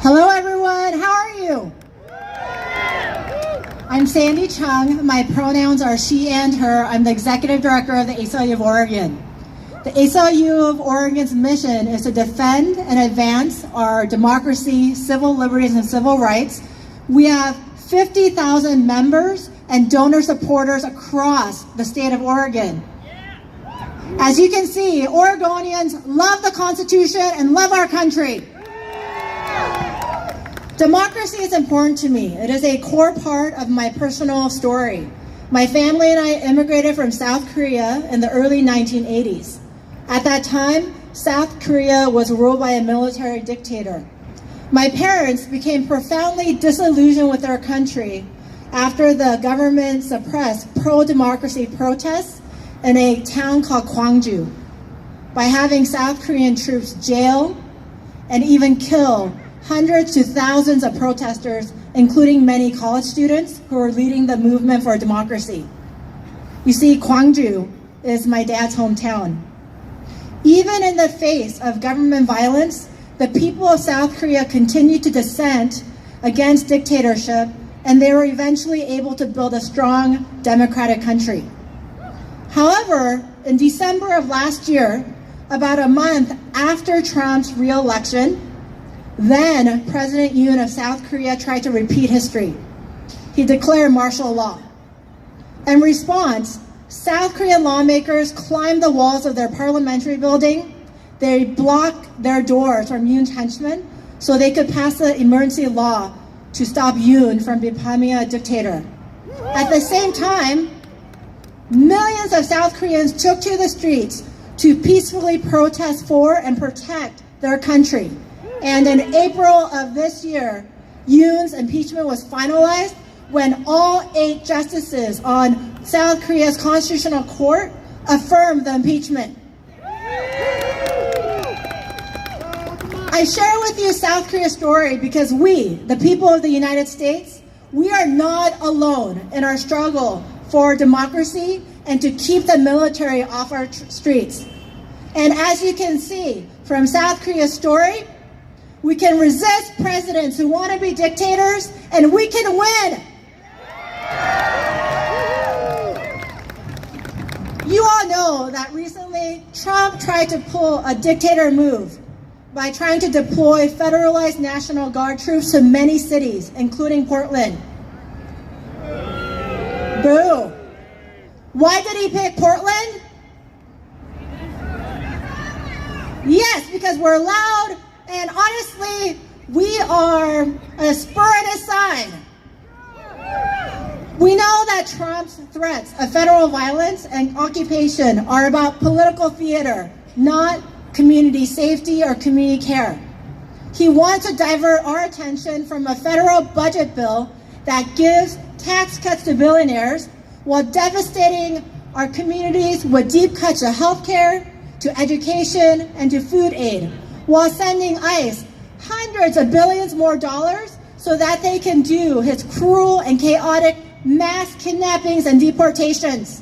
Hello everyone, how are you? I'm Sandy Chung. My pronouns are she and her. I'm the executive director of the ACLU of Oregon. The ACLU of Oregon's mission is to defend and advance our democracy, civil liberties, and civil rights. We have 50,000 members and donor supporters across the state of Oregon. As you can see, Oregonians love the Constitution and love our country. Democracy is important to me. It is a core part of my personal story. My family and I immigrated from South Korea in the early 1980s. At that time, South Korea was ruled by a military dictator. My parents became profoundly disillusioned with our country after the government suppressed pro-democracy protests in a town called Gwangju by having South Korean troops jail and even kill hundreds to thousands of protesters, including many college students who are leading the movement for democracy. You see, Gwangju is my dad's hometown. Even in the face of government violence, the people of South Korea continued to dissent against dictatorship, and they were eventually able to build a strong democratic country. However, in December of last year, about a month after Trump's re-election, then President Yoon of South Korea tried to repeat history. He declared martial law. In response, South Korean lawmakers climbed the walls of their parliamentary building. They blocked their doors from Yoon's henchmen so they could pass an emergency law to stop Yoon from becoming a dictator. At the same time, millions of South Koreans took to the streets to peacefully protest for and protect their country. And in April of this year, Yoon's impeachment was finalized when all 8 justices on South Korea's Constitutional Court affirmed the impeachment. I share with you South Korea's story because we, the people of the United States, we are not alone in our struggle for democracy and to keep the military off our streets. And as you can see from South Korea's story, we can resist presidents who want to be dictators, and we can win. You all know that recently Trump tried to pull a dictator move by trying to deploy federalized National Guard troops to many cities, including Portland. Boo. Why did he pick Portland? Yes, because we're loud. And honestly, we are a spur in his side. We know that Trump's threats of federal violence and occupation are about political theater, not community safety or community care. He wants to divert our attention from a federal budget bill that gives tax cuts to billionaires while devastating our communities with deep cuts to healthcare, to education, and to food aid, while sending ICE hundreds of billions more dollars so that they can do his cruel and chaotic mass kidnappings and deportations.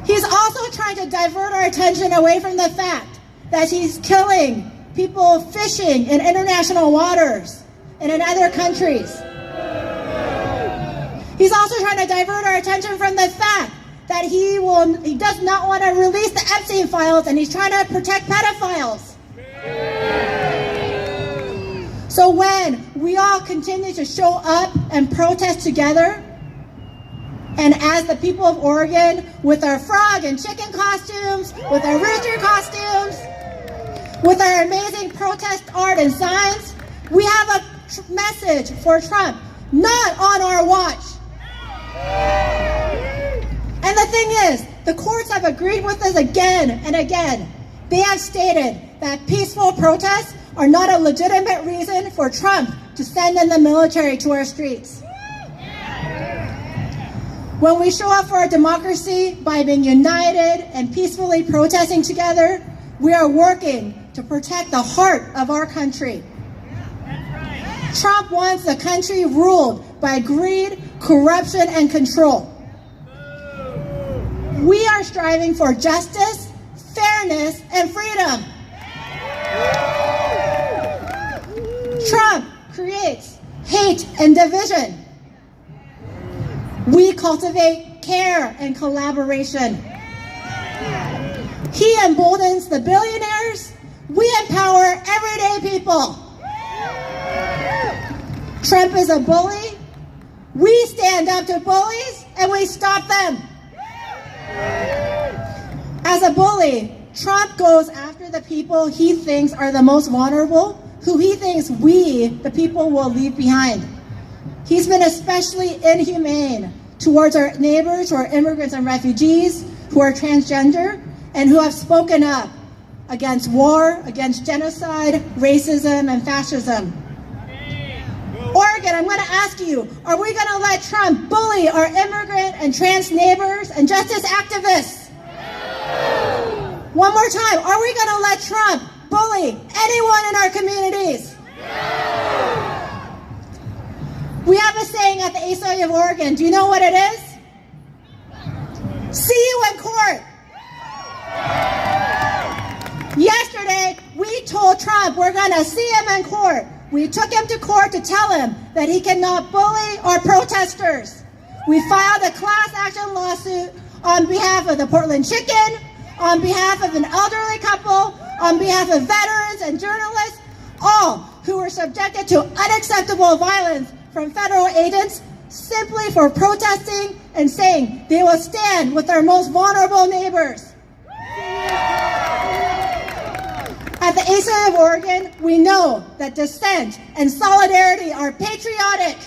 He's also trying to divert our attention away from the fact that he's killing people fishing in international waters and in other countries. He's also trying to divert our attention from the fact that he does not want to release the Epstein files, and he's trying to protect pedophiles. So when we all continue to show up and protest together, and as the people of Oregon, with our frog and chicken costumes, with our rooster costumes, with our amazing protest art and signs, we have a message for Trump, not on our watch. And the thing is, the courts have agreed with us again and again. They have stated that peaceful protests are not a legitimate reason for Trump to send in the military to our streets. When we show up for our democracy by being united and peacefully protesting together, we are working to protect the heart of our country. Trump wants a country ruled by greed, corruption, and control. We are striving for justice, fairness, and freedom. Trump creates hate and division. We cultivate care and collaboration. He emboldens the billionaires. We empower everyday people. Trump is a bully. We stand up to bullies and we stop them. As a bully, Trump goes after the people he thinks are the most vulnerable, who he thinks we, the people, will leave behind. He's been especially inhumane towards our neighbors who are immigrants and refugees, who are transgender, and who have spoken up against war, against genocide, racism, and fascism. Oregon, I'm going to ask you, are we going to let Trump bully our immigrant and trans neighbors and justice activists? One more time, are we going to let Trump bully anyone in our communities? We have a saying at the ACLU of Oregon. Do you know what it is? See you in court. Yesterday, we told Trump we're going to see him in court. We took him to court to tell him that he cannot bully our protesters. We filed a class action lawsuit on behalf of the Portland Chicken, on behalf of an elderly couple, on behalf of veterans and journalists, all who were subjected to unacceptable violence from federal agents simply for protesting and saying they will stand with our most vulnerable neighbors. At the ACLU of Oregon, we know that dissent and solidarity are patriotic.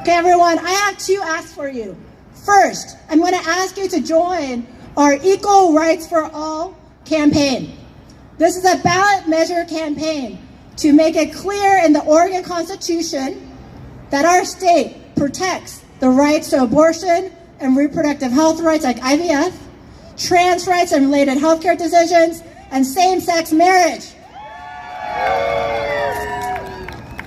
Okay, everyone, I have two asks for you. First, I'm going to ask you to join our Equal Rights for All campaign. This is a ballot measure campaign to make it clear in the Oregon Constitution that our state protects the rights to abortion and reproductive health rights like IVF, trans rights and related healthcare decisions, and same-sex marriage.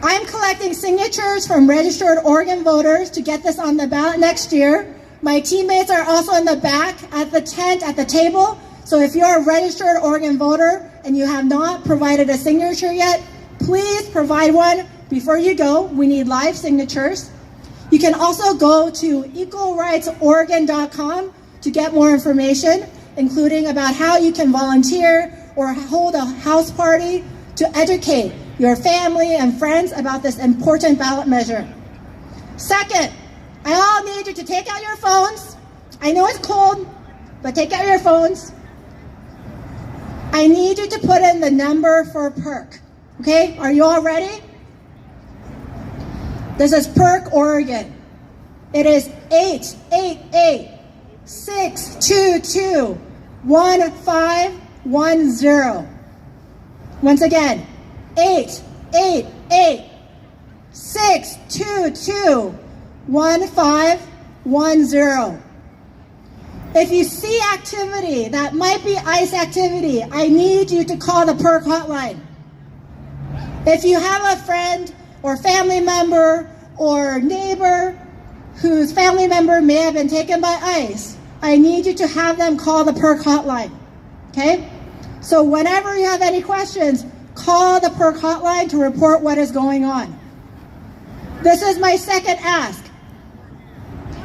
I'm collecting signatures from registered Oregon voters to get this on the ballot next year. My teammates are also in the back at the tent at the table. So if you're a registered Oregon voter and you have not provided a signature yet, please provide one before you go. We need live signatures. You can also go to equalrightsoregon.com to get more information, including about how you can volunteer or hold a house party to educate your family and friends about this important ballot measure. Second, I all need you to take out your phones. I know it's cold, but take out your phones. I need you to put in the number for PERC. Okay, are you all ready? This is PERC Oregon. It is 888-622-1510. Once again, 888-622-1510. 1510. If you see activity that might be ICE activity, I need you to call the PERC hotline. If you have a friend or family member or neighbor whose family member may have been taken by ICE, I need you to have them call the PERC hotline, okay? So whenever you have any questions, call the PERC hotline to report what is going on. This is my second ask.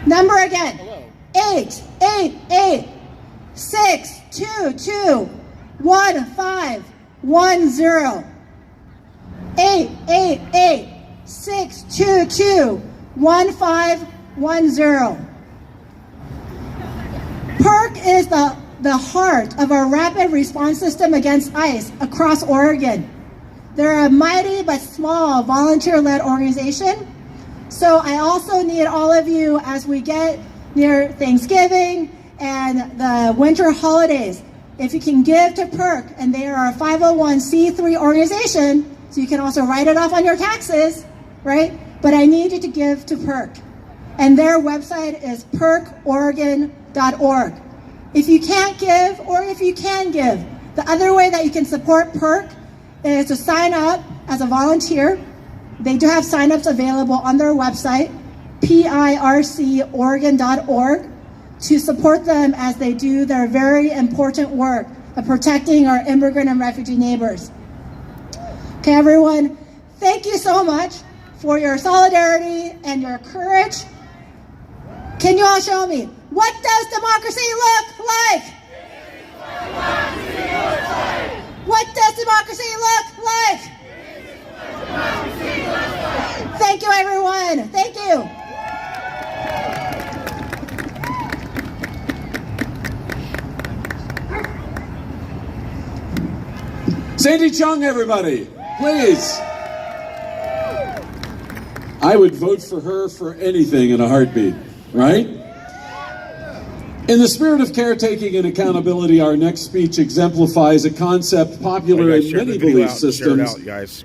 Number again, 888-622-1510. 888-622-1510. PERC is the heart of our rapid response system against ICE across Oregon. They're a mighty but small volunteer-led organization. So I also need all of you as we get near Thanksgiving and the winter holidays. If you can give to PERC, and they are a 501c3 organization, so you can also write it off on your taxes, right? But I need you to give to PERC. And their website is percoregon.org. If you can't give, or if you can give, the other way that you can support PERC is to sign up as a volunteer. They do have signups available on their website, pircoregon.org, to support them as they do their very important work of protecting our immigrant and refugee neighbors. Okay, everyone, thank you so much for your solidarity and your courage. Can you all show me? What does democracy look like? What does democracy look like? Thank you, everyone. Thank you. Sandy Chung, everybody, please. I would vote for her for anything in a heartbeat, right? In the spirit of caretaking and accountability, our next speech exemplifies a concept popular in many belief systems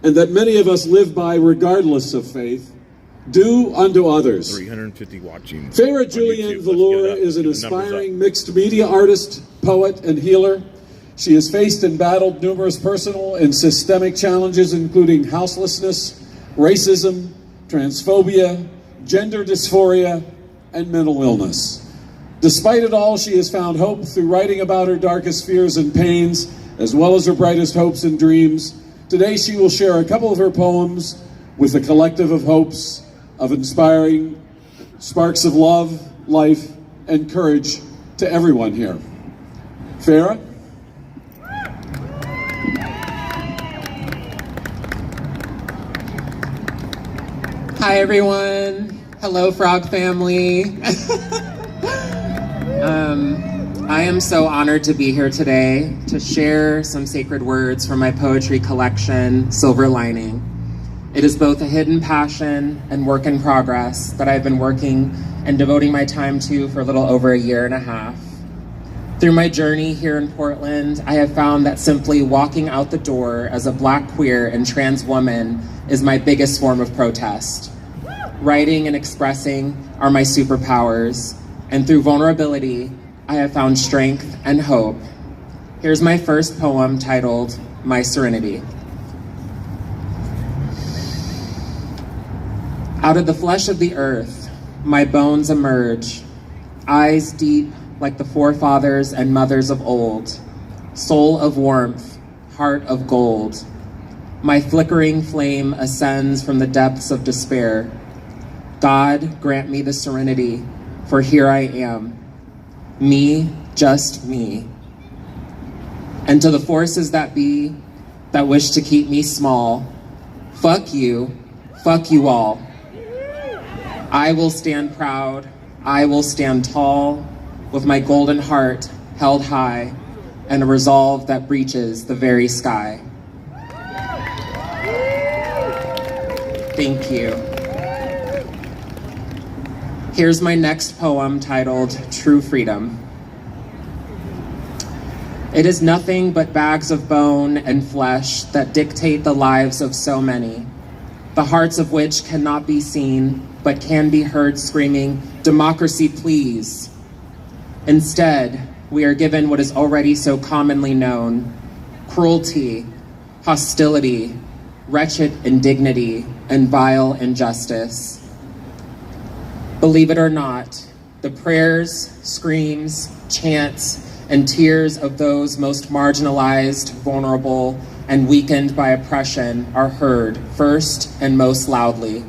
and that many of us live by regardless of faith. Do unto others. 350 watching. Farah Julianne Valor is an aspiring mixed media artist, poet, and healer. She has faced and battled numerous personal and systemic challenges, including houselessness, racism, transphobia, gender dysphoria, and mental illness. Despite it all, she has found hope through writing about her darkest fears and pains, as well as her brightest hopes and dreams. Today, she will share a couple of her poems with a collective of hopes, of inspiring sparks of love, life, and courage to everyone here. Farah? Hi, everyone. Hello, Frog family. I am so honored to be here today to share some sacred words from my poetry collection, Silver Lining. It is both a hidden passion and work in progress that I've been working and devoting my time to for a little over a year and a half. Through my journey here in Portland, I have found that simply walking out the door as a Black, queer, and trans woman is my biggest form of protest. Writing and expressing are my superpowers, and through vulnerability, I have found strength and hope. Here's my first poem titled, My Serenity. Out of the flesh of the earth, my bones emerge, eyes deep like the forefathers and mothers of old, soul of warmth, heart of gold. My flickering flame ascends from the depths of despair. God, grant me the serenity, for here I am. Me, just me. And to the forces that be, that wish to keep me small, fuck you all. I will stand proud, I will stand tall, with my golden heart held high, and a resolve that breaches the very sky. Thank you. Here's my next poem titled, True Freedom. It is nothing but bags of bone and flesh that dictate the lives of so many. the hearts of which cannot be seen, but can be heard screaming, "Democracy, please." Instead, we are given what is already so commonly known: cruelty, hostility, wretched indignity, and vile injustice. Believe it or not, the prayers, screams, chants, and tears of those most marginalized, vulnerable, and weakened by oppression are heard first and most loudly.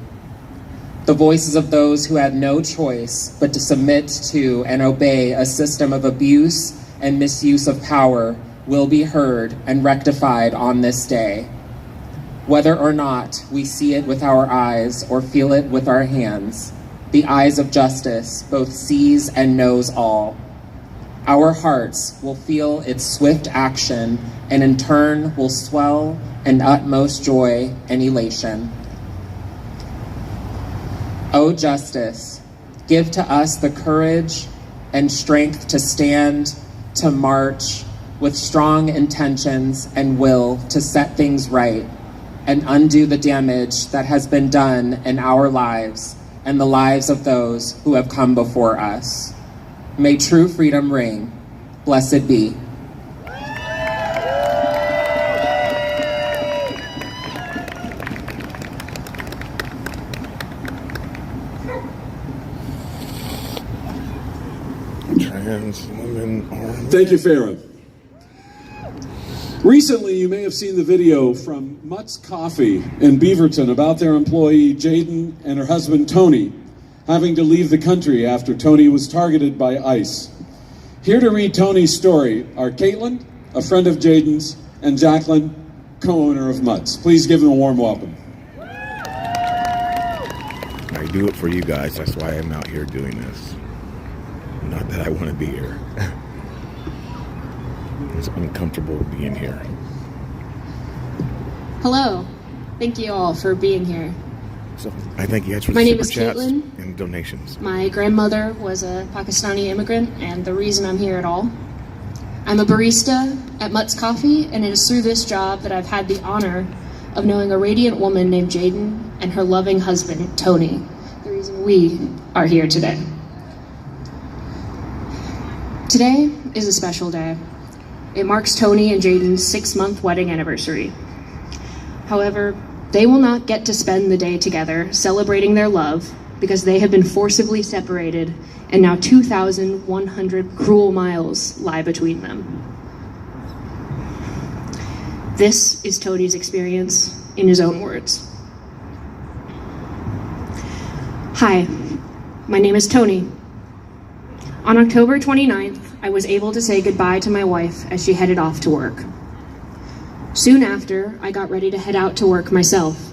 The voices of those who had no choice but to submit to and obey a system of abuse and misuse of power will be heard and rectified on this day. Whether or not we see it with our eyes or feel it with our hands, the eyes of justice both sees and knows all. Our hearts will feel its swift action and in turn will swell in utmost joy and elation. O justice, give to us the courage and strength to stand, to march with strong intentions and will to set things right and undo the damage that has been done in our lives and the lives of those who have come before us. May true freedom ring. Blessed be. Trans women armed. Thank you, Farah. Recently, you may have seen the video from Mutt's Coffee in Beaverton about their employee Jaden and her husband Tony having to leave the country after Tony was targeted by ICE. Here to read Tony's story are Caitlin, a friend of Jaden's, and Jacqueline, co-owner of Mutt's. Please give them a warm welcome. I do it for you guys. That's why I'm out here doing this. Not that I want to be here. It's uncomfortable being here. Hello. Thank you all for being here. So I thank you guys for My the name super is chats Caitlin. and donations. My grandmother was a Pakistani immigrant, and the reason I'm here at all. I'm a barista at Mutt's Coffee, and it is through this job that I've had the honor of knowing a radiant woman named Jaden and her loving husband, Tony. The reason we are here today. Today is a special day. It marks Tony and Jaden's 6-month wedding anniversary. However, they will not get to spend the day together celebrating their love because they have been forcibly separated and now 2,100 cruel miles lie between them. This is Tony's experience in his own words. Hi, my name is Tony. On October 29th, I was able to say goodbye to my wife as she headed off to work. Soon after, I got ready to head out to work myself.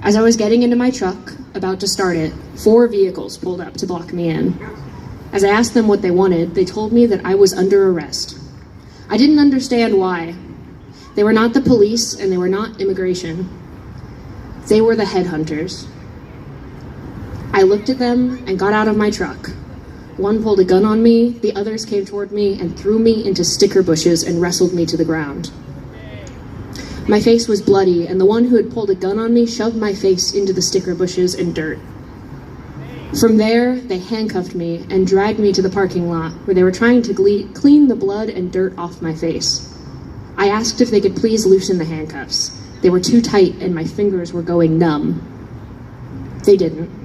As I was getting into my truck, about to start it, 4 vehicles pulled up to block me in. As I asked them what they wanted, they told me that I was under arrest. I didn't understand why. They were not the police and they were not immigration. They were the headhunters. I looked at them and got out of my truck. One pulled a gun on me, the others came toward me and threw me into sticker bushes and wrestled me to the ground. My face was bloody, and the one who had pulled a gun on me shoved my face into the sticker bushes and dirt. From there, they handcuffed me and dragged me to the parking lot, where they were trying to clean the blood and dirt off my face. I asked if they could please loosen the handcuffs. They were too tight and my fingers were going numb. They didn't.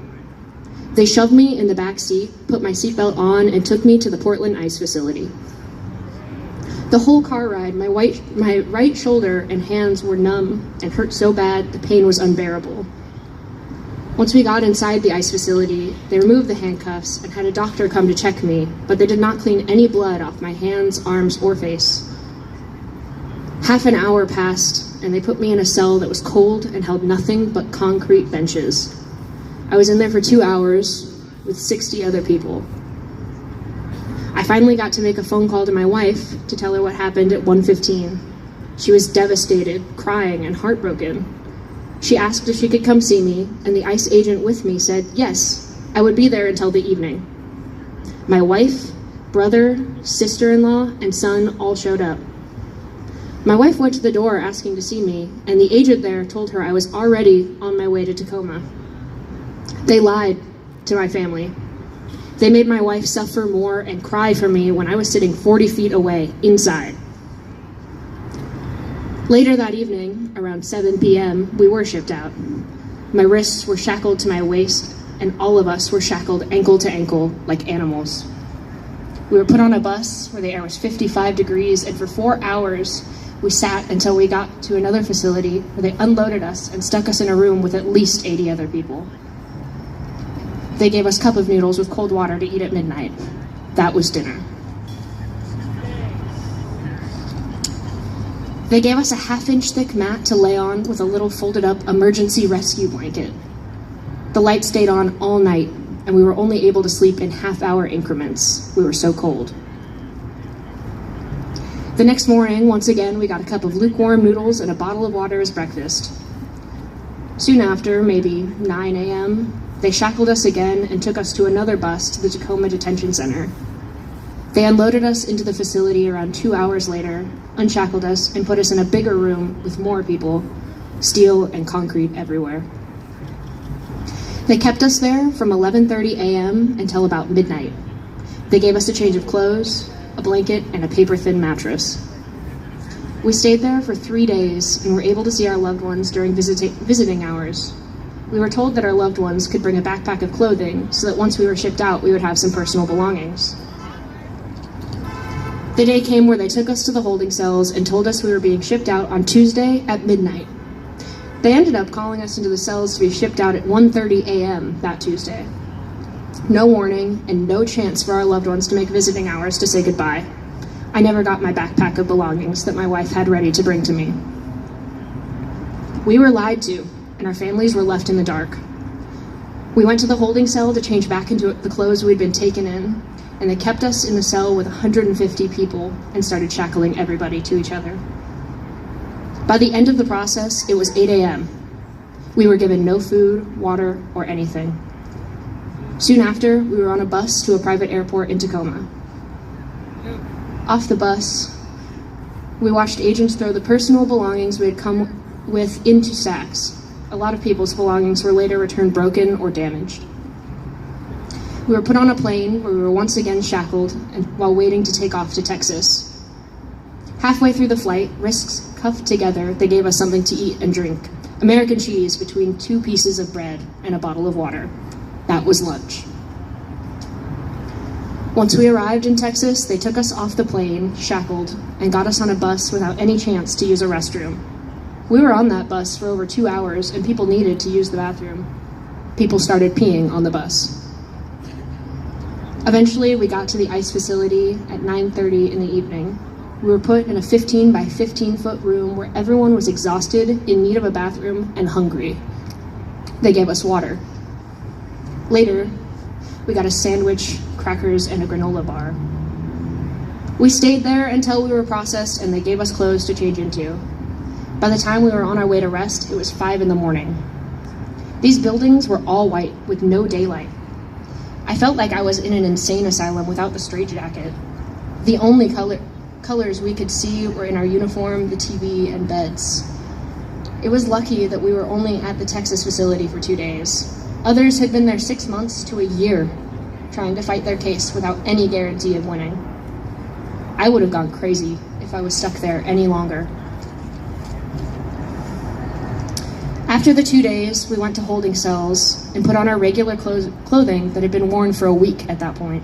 They shoved me in the back seat, put my seatbelt on, and took me to the Portland ICE facility. The whole car ride, my right shoulder and hands were numb and hurt so bad the pain was unbearable. Once we got inside the ICE facility, they removed the handcuffs and had a doctor come to check me, but they did not clean any blood off my hands, arms, or face. Half an hour passed, and they put me in a cell that was cold and held nothing but concrete benches. I was in there for 2 hours with 60 other people. I finally got to make a phone call to my wife to tell her what happened at 1:15. She was devastated, crying, and heartbroken. She asked if she could come see me, and the ICE agent with me said, yes, I would be there until the evening. My wife, brother, sister-in-law, and son all showed up. My wife went to the door asking to see me, and the agent there told her I was already on my way to Tacoma. They lied to my family. They made my wife suffer more and cry for me when I was sitting 40 feet away, inside. Later that evening, around 7 p.m., we were shipped out. My wrists were shackled to my waist, and all of us were shackled ankle to ankle like animals. We were put on a bus where the air was 55 degrees, and for 4 hours, we sat until we got to another facility where they unloaded us and stuck us in a room with at least 80 other people. They gave us cup of noodles with cold water to eat at midnight. That was dinner. They gave us a half-inch thick mat to lay on with a little folded-up emergency rescue blanket. The light stayed on all night, and we were only able to sleep in half-hour increments. We were so cold. The next morning, once again, we got a cup of lukewarm noodles and a bottle of water as breakfast. Soon after, maybe 9 a.m., they shackled us again and took us to another bus to the Tacoma Detention Center. They unloaded us into the facility around 2 hours later, unshackled us, and put us in a bigger room with more people, steel and concrete everywhere. They kept us there from 11:30 a.m. until about midnight. They gave us a change of clothes, a blanket, and a paper-thin mattress. We stayed there for 3 days and were able to see our loved ones during visiting hours. We were told that our loved ones could bring a backpack of clothing so that once we were shipped out, we would have some personal belongings. The day came where they took us to the holding cells and told us we were being shipped out on Tuesday at midnight. They ended up calling us into the cells to be shipped out at 1:30 a.m. that Tuesday. No warning and no chance for our loved ones to make visiting hours to say goodbye. I never got my backpack of belongings that my wife had ready to bring to me. We were lied to, and our families were left in the dark. We went to the holding cell to change back into the clothes we'd been taken in, and they kept us in the cell with 150 people and started shackling everybody to each other. By the end of the process, it was 8 a.m. We were given no food, water, or anything. Soon after, we were on a bus to a private airport in Tacoma. Off the bus, we watched agents throw the personal belongings we had come with into sacks. A lot of people's belongings were later returned broken or damaged. We were put on a plane where we were once again shackled and while waiting to take off to Texas. Halfway through the flight, wrists cuffed together, they gave us something to eat and drink. American cheese between 2 pieces of bread and a bottle of water. That was lunch. Once we arrived in Texas, they took us off the plane, shackled, and got us on a bus without any chance to use a restroom. We were on that bus for over 2 hours, and people needed to use the bathroom. People started peeing on the bus. Eventually, we got to the ICE facility at 9:30 in the evening. We were put in a 15 by 15 foot room where everyone was exhausted, in need of a bathroom, and hungry. They gave us water. Later, we got a sandwich, crackers, and a granola bar. We stayed there until we were processed and they gave us clothes to change into. By the time we were on our way to rest, it was 5 in the morning. These buildings were all white with no daylight. I felt like I was in an insane asylum without the straitjacket. The only colors we could see were in our uniform, the TV, and beds. It was lucky that we were only at the Texas facility for 2 days. Others had been there 6 months to a year, trying to fight their case without any guarantee of winning. I would have gone crazy if I was stuck there any longer. After the 2 days, we went to holding cells and put on our regular clothing that had been worn for a week at that point.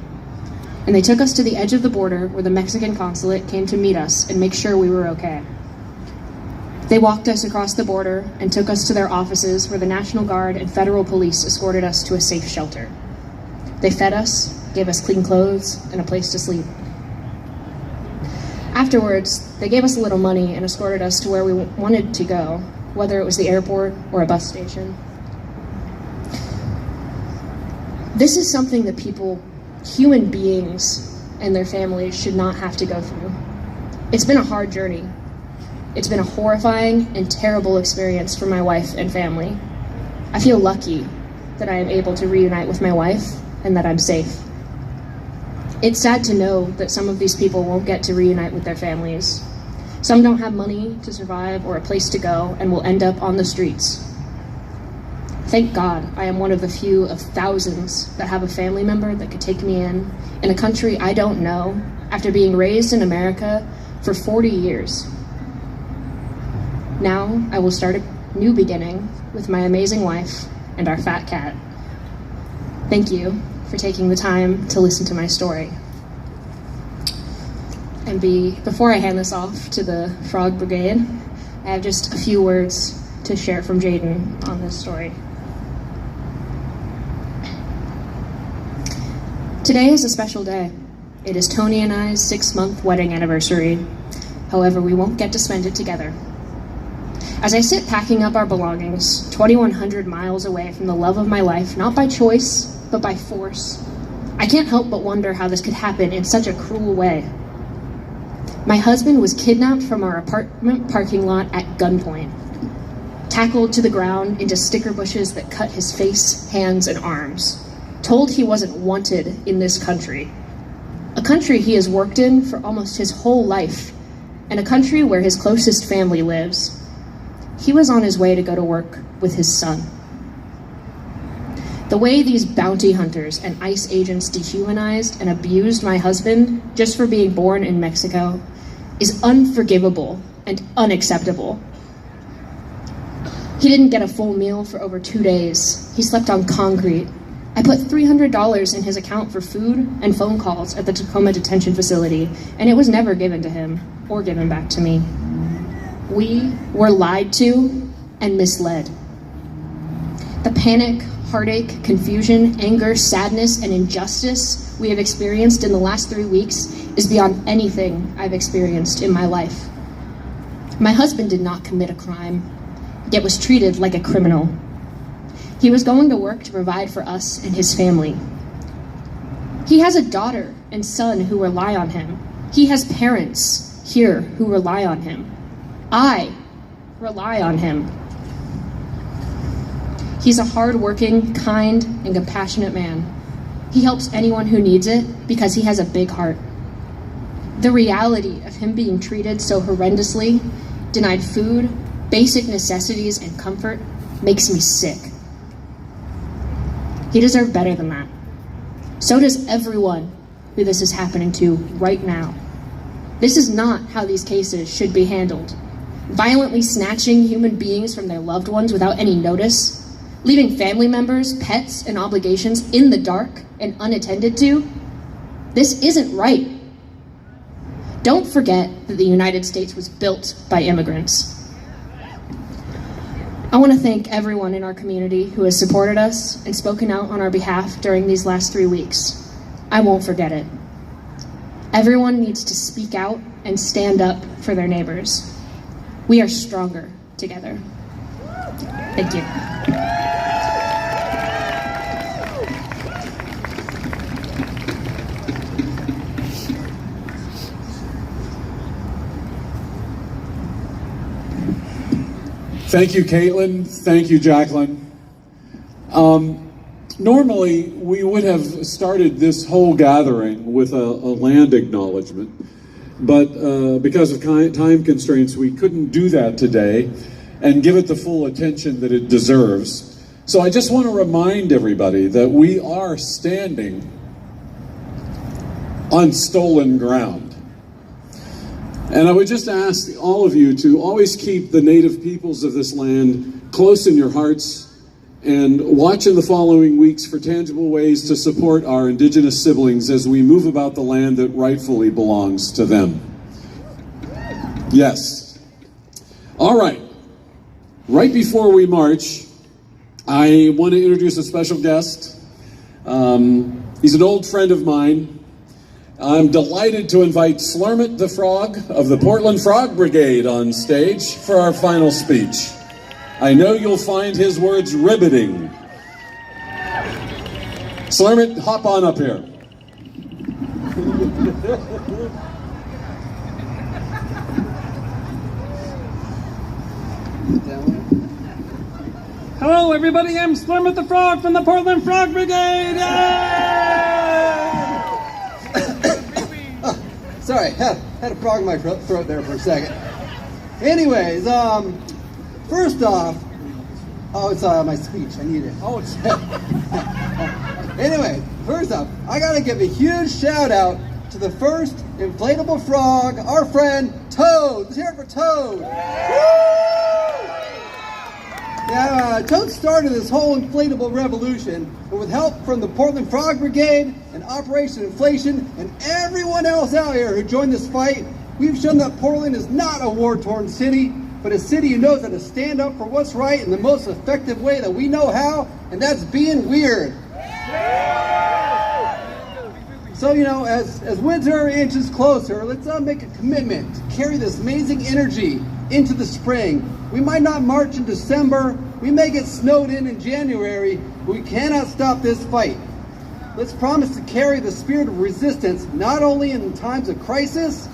And they took us to the edge of the border where the Mexican consulate came to meet us and make sure we were okay. They walked us across the border and took us to their offices where the National Guard and federal police escorted us to a safe shelter. They fed us, gave us clean clothes, and a place to sleep. Afterwards, they gave us a little money and escorted us to where we wanted to go, whether it was the airport or a bus station. This is something that human beings and their families should not have to go through. It's been a hard journey. It's been a horrifying and terrible experience for my wife and family. I feel lucky that I am able to reunite with my wife and that I'm safe. It's sad to know that some of these people won't get to reunite with their families. Some don't have money to survive or a place to go and will end up on the streets. Thank God I am one of the few of thousands that have a family member that could take me in a country I don't know after being raised in America for 40 years. Now I will start a new beginning with my amazing wife and our fat cat. Thank you for taking the time to listen to my story. And before I hand this off to the Frog Brigade, I have just a few words to share from Jaden on this story. Today is a special day. It is Tony and I's 6-month wedding anniversary. However, we won't get to spend it together. As I sit packing up our belongings, 2,100 miles away from the love of my life, not by choice, but by force, I can't help but wonder how this could happen in such a cruel way. My husband was kidnapped from our apartment parking lot at gunpoint, tackled to the ground into sticker bushes that cut his face, hands, and arms, told he wasn't wanted in this country, a country he has worked in for almost his whole life, and a country where his closest family lives. He was on his way to go to work with his son. The way these bounty hunters and ICE agents dehumanized and abused my husband just for being born in Mexico is unforgivable and unacceptable. He didn't get a full meal for over 2 days. He slept on concrete. I put $300 in his account for food and phone calls at the Tacoma detention facility, and it was never given to him or given back to me. We were lied to and misled. The panic, heartache, confusion, anger, sadness, and injustice we have experienced in the last 3 weeks is beyond anything I've experienced in my life. My husband did not commit a crime, yet was treated like a criminal. He was going to work to provide for us and his family. He has a daughter and son who rely on him. He has parents here who rely on him. I rely on him. He's a hard-working, kind, and compassionate man. He helps anyone who needs it because he has a big heart. The reality of him being treated so horrendously, denied food, basic necessities, and comfort makes me sick. He deserved better than that. So does everyone who this is happening to right now. This is not how these cases should be handled. Violently snatching human beings from their loved ones without any notice, leaving family members, pets, and obligations in the dark and unattended to. This isn't right. Don't forget that the United States was built by immigrants. I want to thank everyone in our community who has supported us and spoken out on our behalf during these last 3 weeks. I won't forget it. Everyone needs to speak out and stand up for their neighbors. We are stronger together. Thank you. Thank you, Caitlin. Thank you, Jacqueline. Normally, we would have started this whole gathering with a land acknowledgement, but because of time constraints, we couldn't do that today and give it the full attention that it deserves. So I just want to remind everybody that we are standing on stolen ground. And I would just ask all of you to always keep the native peoples of this land close in your hearts and watch in the following weeks for tangible ways to support our Indigenous siblings as we move about the land that rightfully belongs to them. Yes. All right. Right before we march, I want to introduce a special guest. He's an old friend of mine. I'm delighted to invite Slurmit the Frog of the Portland Frog Brigade on stage for our final speech. I know you'll find his words riveting. Slurmit, hop on up here. Hello, everybody. I'm Slurmit the Frog from the Portland Frog Brigade. Sorry, had a frog in my throat there for a second. Anyways, first off, oh, it's my speech. I need it. Oh, it's anyway, first off, I gotta give a huge shout out to the first inflatable frog, our friend Toad. Let's hear it for Toad. Yeah, Toad started this whole inflatable revolution, but with help from the Portland Frog Brigade and Operation Inflation and everyone else out here who joined this fight, we've shown that Portland is not a war-torn city, but a city who knows how to stand up for what's right in the most effective way that we know how, and that's being weird. So, you know, as winter inches closer, let's make a commitment to carry this amazing energy into the spring. We might not march in December, we may get snowed in January, but we cannot stop this fight. Let's promise to carry the spirit of resistance not only in times of crisis,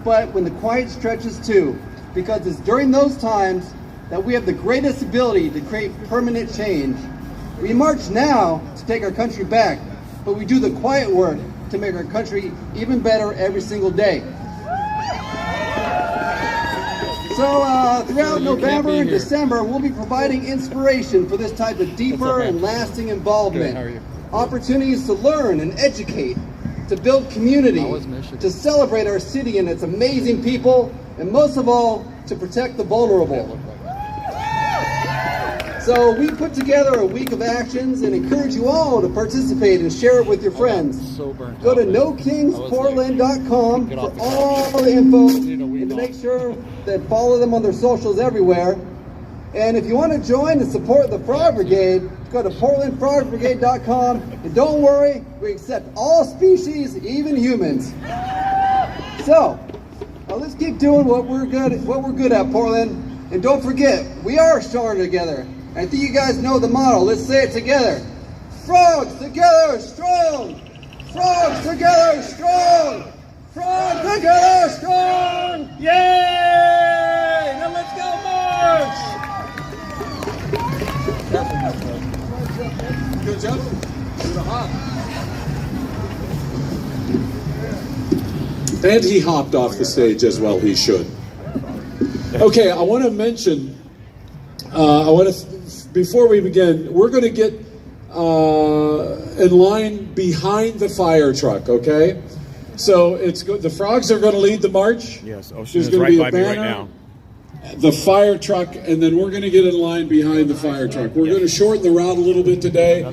but when the quiet stretches too, because it's during those times that we have the greatest ability to create permanent change. We march now to take our country back, but we do the quiet work to make our country even better every single day. So throughout November and December, we'll be providing inspiration for this type of deeper and lasting involvement. Opportunities to learn and educate, to build community, to celebrate our city and its amazing people, and most of all, to protect the vulnerable. So we put together a week of actions and encourage you all to participate and share it with your friends. Go to NoKingsPortland.com for all the info and to make sure that follow them on their socials everywhere. And if you want to join and support the Frog Brigade, go to PortlandFrogBrigade.com, and don't worry, we accept all species, even humans. So let's keep doing what we're good at, Portland. And don't forget, we are stronger together. I think you guys know the motto. Let's say it together. Frogs together, strong. Frogs together, strong. Frogs together, strong. Yay! Now let's go march. Good job. And he hopped off the stage as well. He should. Okay, I want to mention. Before we begin, we're going to get in line behind the fire truck, okay? So it's good. The frogs are going to lead the march. Yes. Oh, she's right by me right now. The fire truck, and then we're going to get in line behind the fire truck. We're going to shorten the route a little bit today,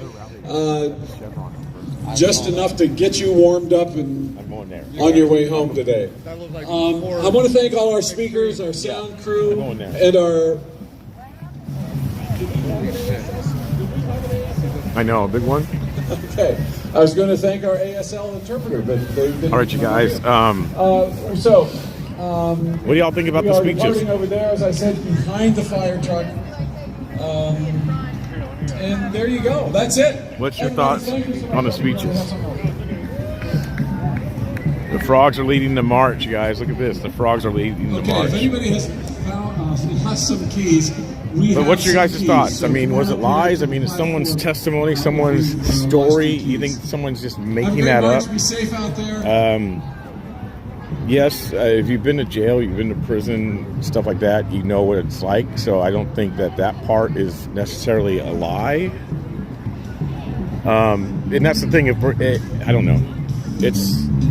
just enough to get you warmed up and on your way home today. I want to thank all our speakers, our sound crew, and our... I know, a big one. Okay. I was going to thank our ASL interpreter, but they've been... All right, you guys. What do y'all think about the speeches? Parting over there, as I said, behind the fire truck. And there you go. That's it. What's your thoughts on the speeches? The frogs are leading the march, you guys. Look at this. The frogs are leading the march. If anybody has some keys... But what's your guys' thoughts? I mean, was it lies? I mean, is someone's testimony, someone's story? You think someone's just making that up? Be safe out there. Yes, if you've been to jail, you've been to prison, stuff like that, you know what it's like. So I don't think that part is necessarily a lie. And that's the thing. I don't know.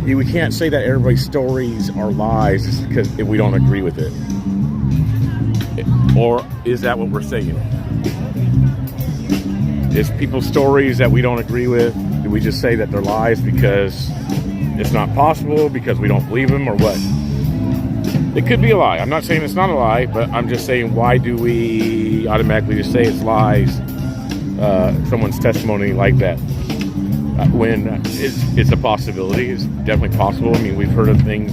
We can't say that everybody's stories are lies just because if we don't agree with it. Or is that what we're saying? Is people's stories that we don't agree with, do we just say that they're lies because it's not possible, because we don't believe them, or what? It could be a lie. I'm not saying it's not a lie, but I'm just saying, why do we automatically just say it's lies, someone's testimony like that, when it's a possibility? It's definitely possible. I mean, we've heard of things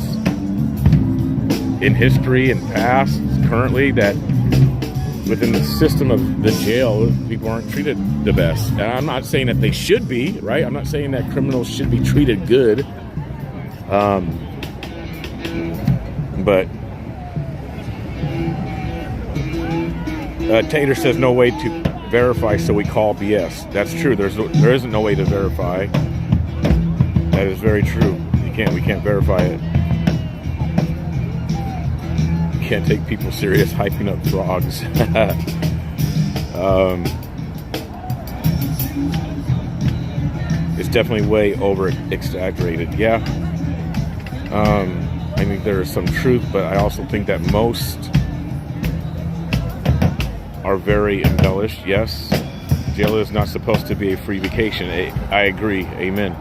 in history and past, currently, that within the system of the jail, people aren't treated the best. And I'm not saying that they should be, right? I'm not saying that criminals should be treated good. But Tater says no way to verify, so we call BS. That's true. There isn't no way to verify. That is very true. We can't verify it. can't take people serious hyping up frogs. It's definitely way over exaggerated. Yeah. I think there is some truth, but I also think that most are very embellished. Yes, jail is not supposed to be a free vacation. I agree. Amen.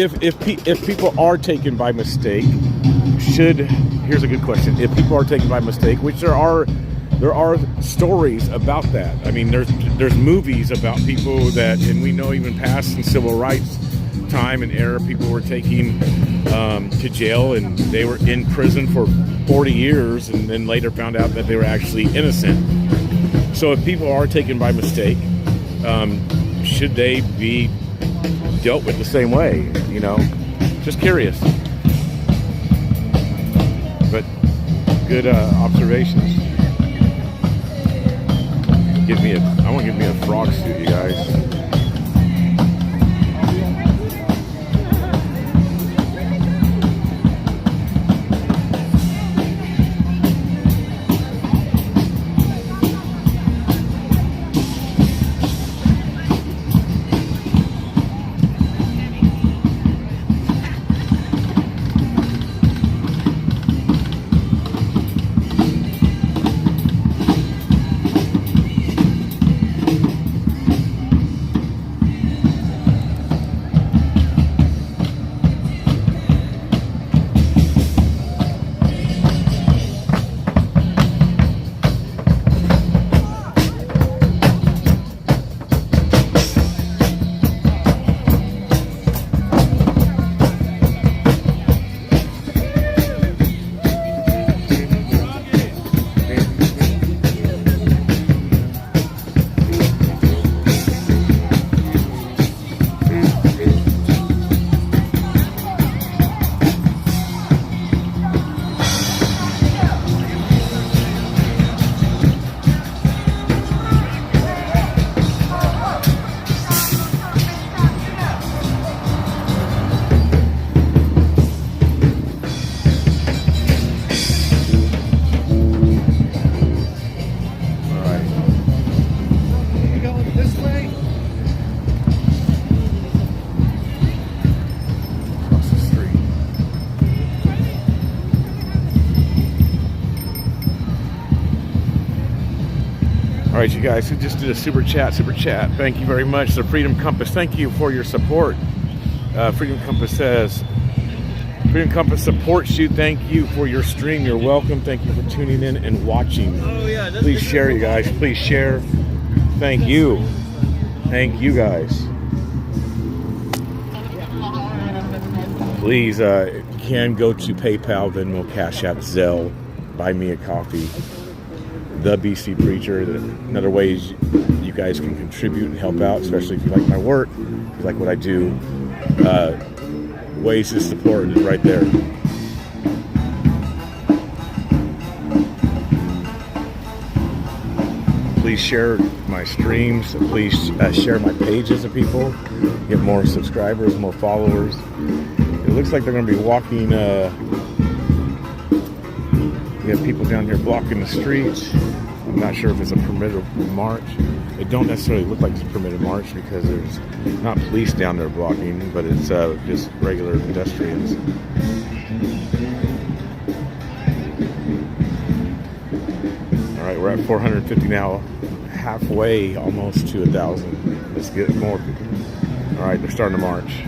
If people are taken by mistake, here's a good question. If people are taken by mistake, which there are stories about that. I mean, there's movies about people that, and we know even past in civil rights time and era, people were taken to jail and they were in prison for 40 years and then later found out that they were actually innocent. So if people are taken by mistake, should they be dealt with the same way? You know, just curious. But good observations. I want to give me a frog suit, you guys. All right, you guys who just did a super chat, thank you very much. The Freedom Compass, thank you for your support. Freedom Compass says, Freedom Compass supports you. Thank you for your stream. You're welcome. Thank you for tuning in and watching. Please share, you guys. Please share. Thank you. Thank you, guys. Please, you can go to PayPal, Venmo, Cash App, Zelle, buy me a coffee. The BC Preacher. Another ways you guys can contribute and help out, especially if you like my work, if you like what I do. Ways to support is right there. Please share my streams. Please share my pages to people. Get more subscribers, more followers. It looks like they're going to be walking. We have people down here blocking the streets. I'm not sure if it's a permitted march. It don't necessarily look like it's a permitted march because there's not police down there blocking, but it's just regular pedestrians. All right, we're at 450 now, halfway almost to 1,000. Let's get more people. All right, they're starting to march.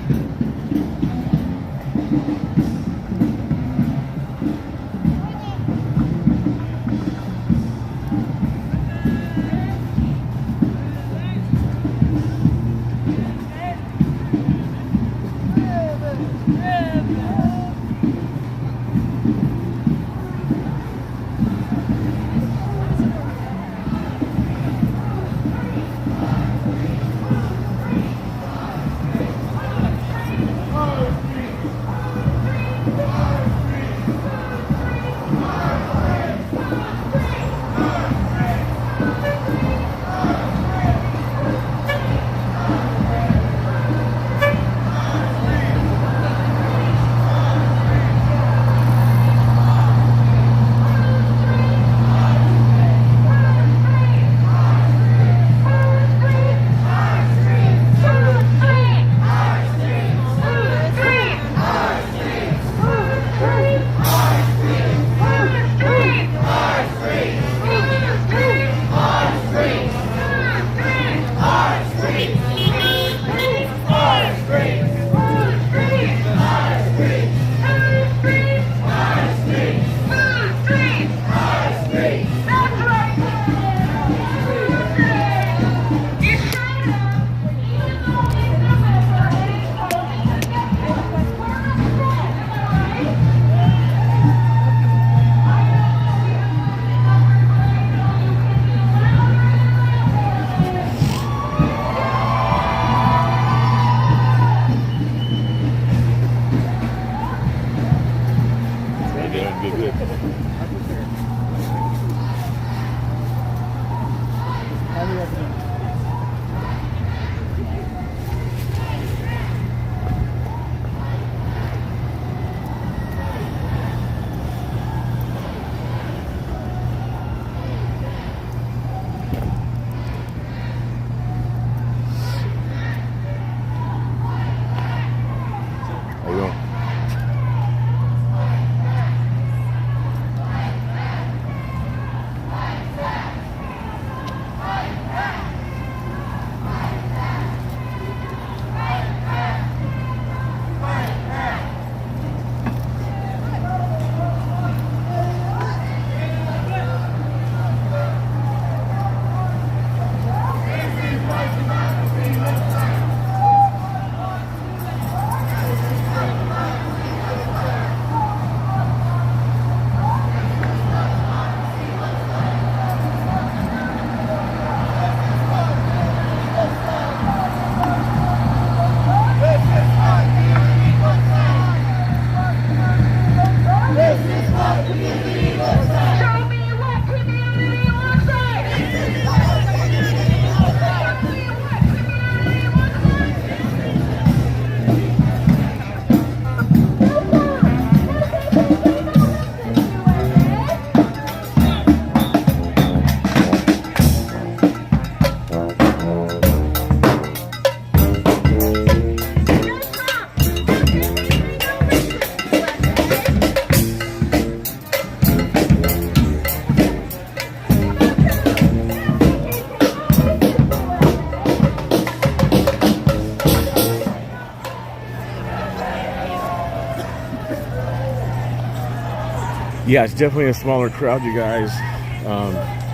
Yeah, it's definitely a smaller crowd, you guys.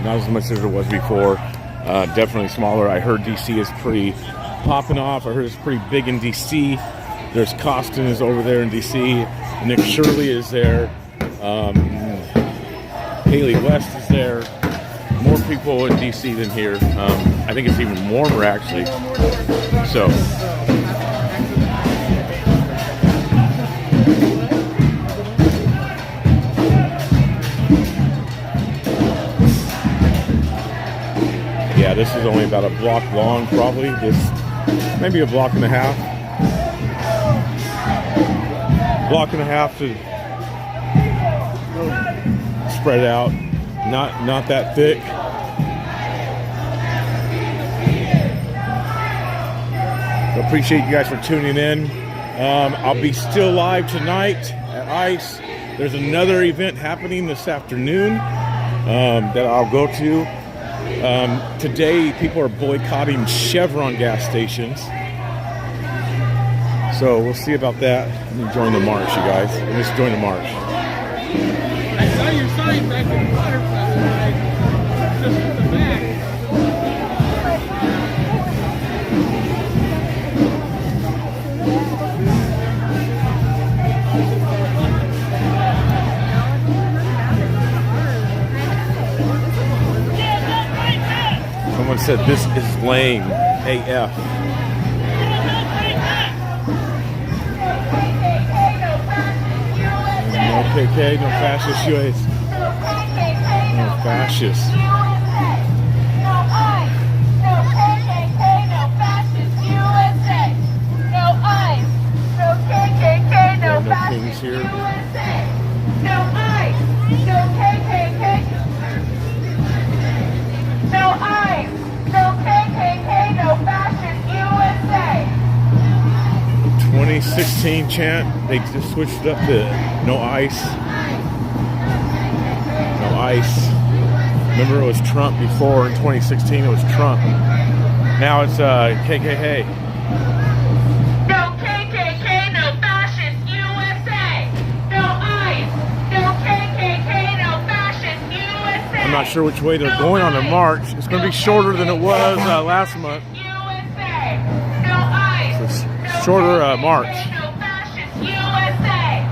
Not as much as it was before. Definitely smaller. I heard DC is pretty popping off. I heard it's pretty big in DC. There's Costin is over there in DC. Nick Shirley is there. Haley West is there. More people in DC than here. I think it's even warmer actually. So. Yeah, this is only about a block long, probably. This maybe a block and a half. Block and a half to spread out. Not that thick. Appreciate you guys for tuning in. I'll be still live tonight at ICE. There's another event happening this afternoon that I'll go to. Today, people are boycotting Chevron gas stations. So we'll see about that. Let me join the march, you guys. Let's join the march. I saw your sign back in the water fountain. Just in the back. Someone said this is lame AF. No KK, no fascist US. No fascist. No kings here. No ICE, no KKK. No ICE, no KKK, no fascist USA. 2016 chant, they just switched it up to no ICE. No ICE. Remember it was Trump before in 2016, it was Trump. Now it's KKK. No KKK, no fascist USA. No ICE, no KKK, no fascist USA. I'm not sure which way they're going on the march. It's going to be shorter than it was last month. It's a shorter march. No fascist USA.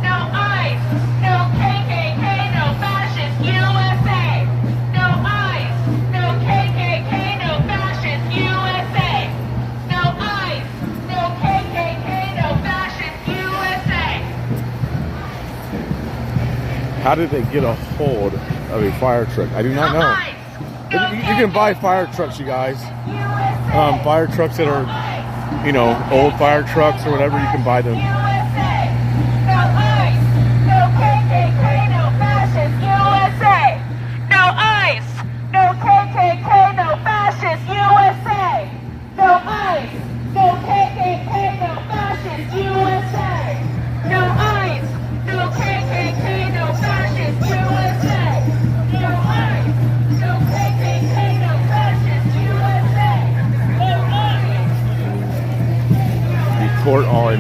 No ICE, no KKK, no fascist USA. No ICE, no KKK, no fascist USA. No ICE, no KKK, no fascist USA. How did they get a hold of a fire truck? I do not know. You can buy fire trucks, you guys. Fire trucks that are, you know, old fire trucks or whatever, you can buy them. No ICE, no KKK, no fascist USA. No ICE, no KKK, no fascist USA. No ICE, no KKK, no fascist USA. No ICE, no KKK, no fascist USA. No ICE, no KKK, no fascist USA. No ICE. Report on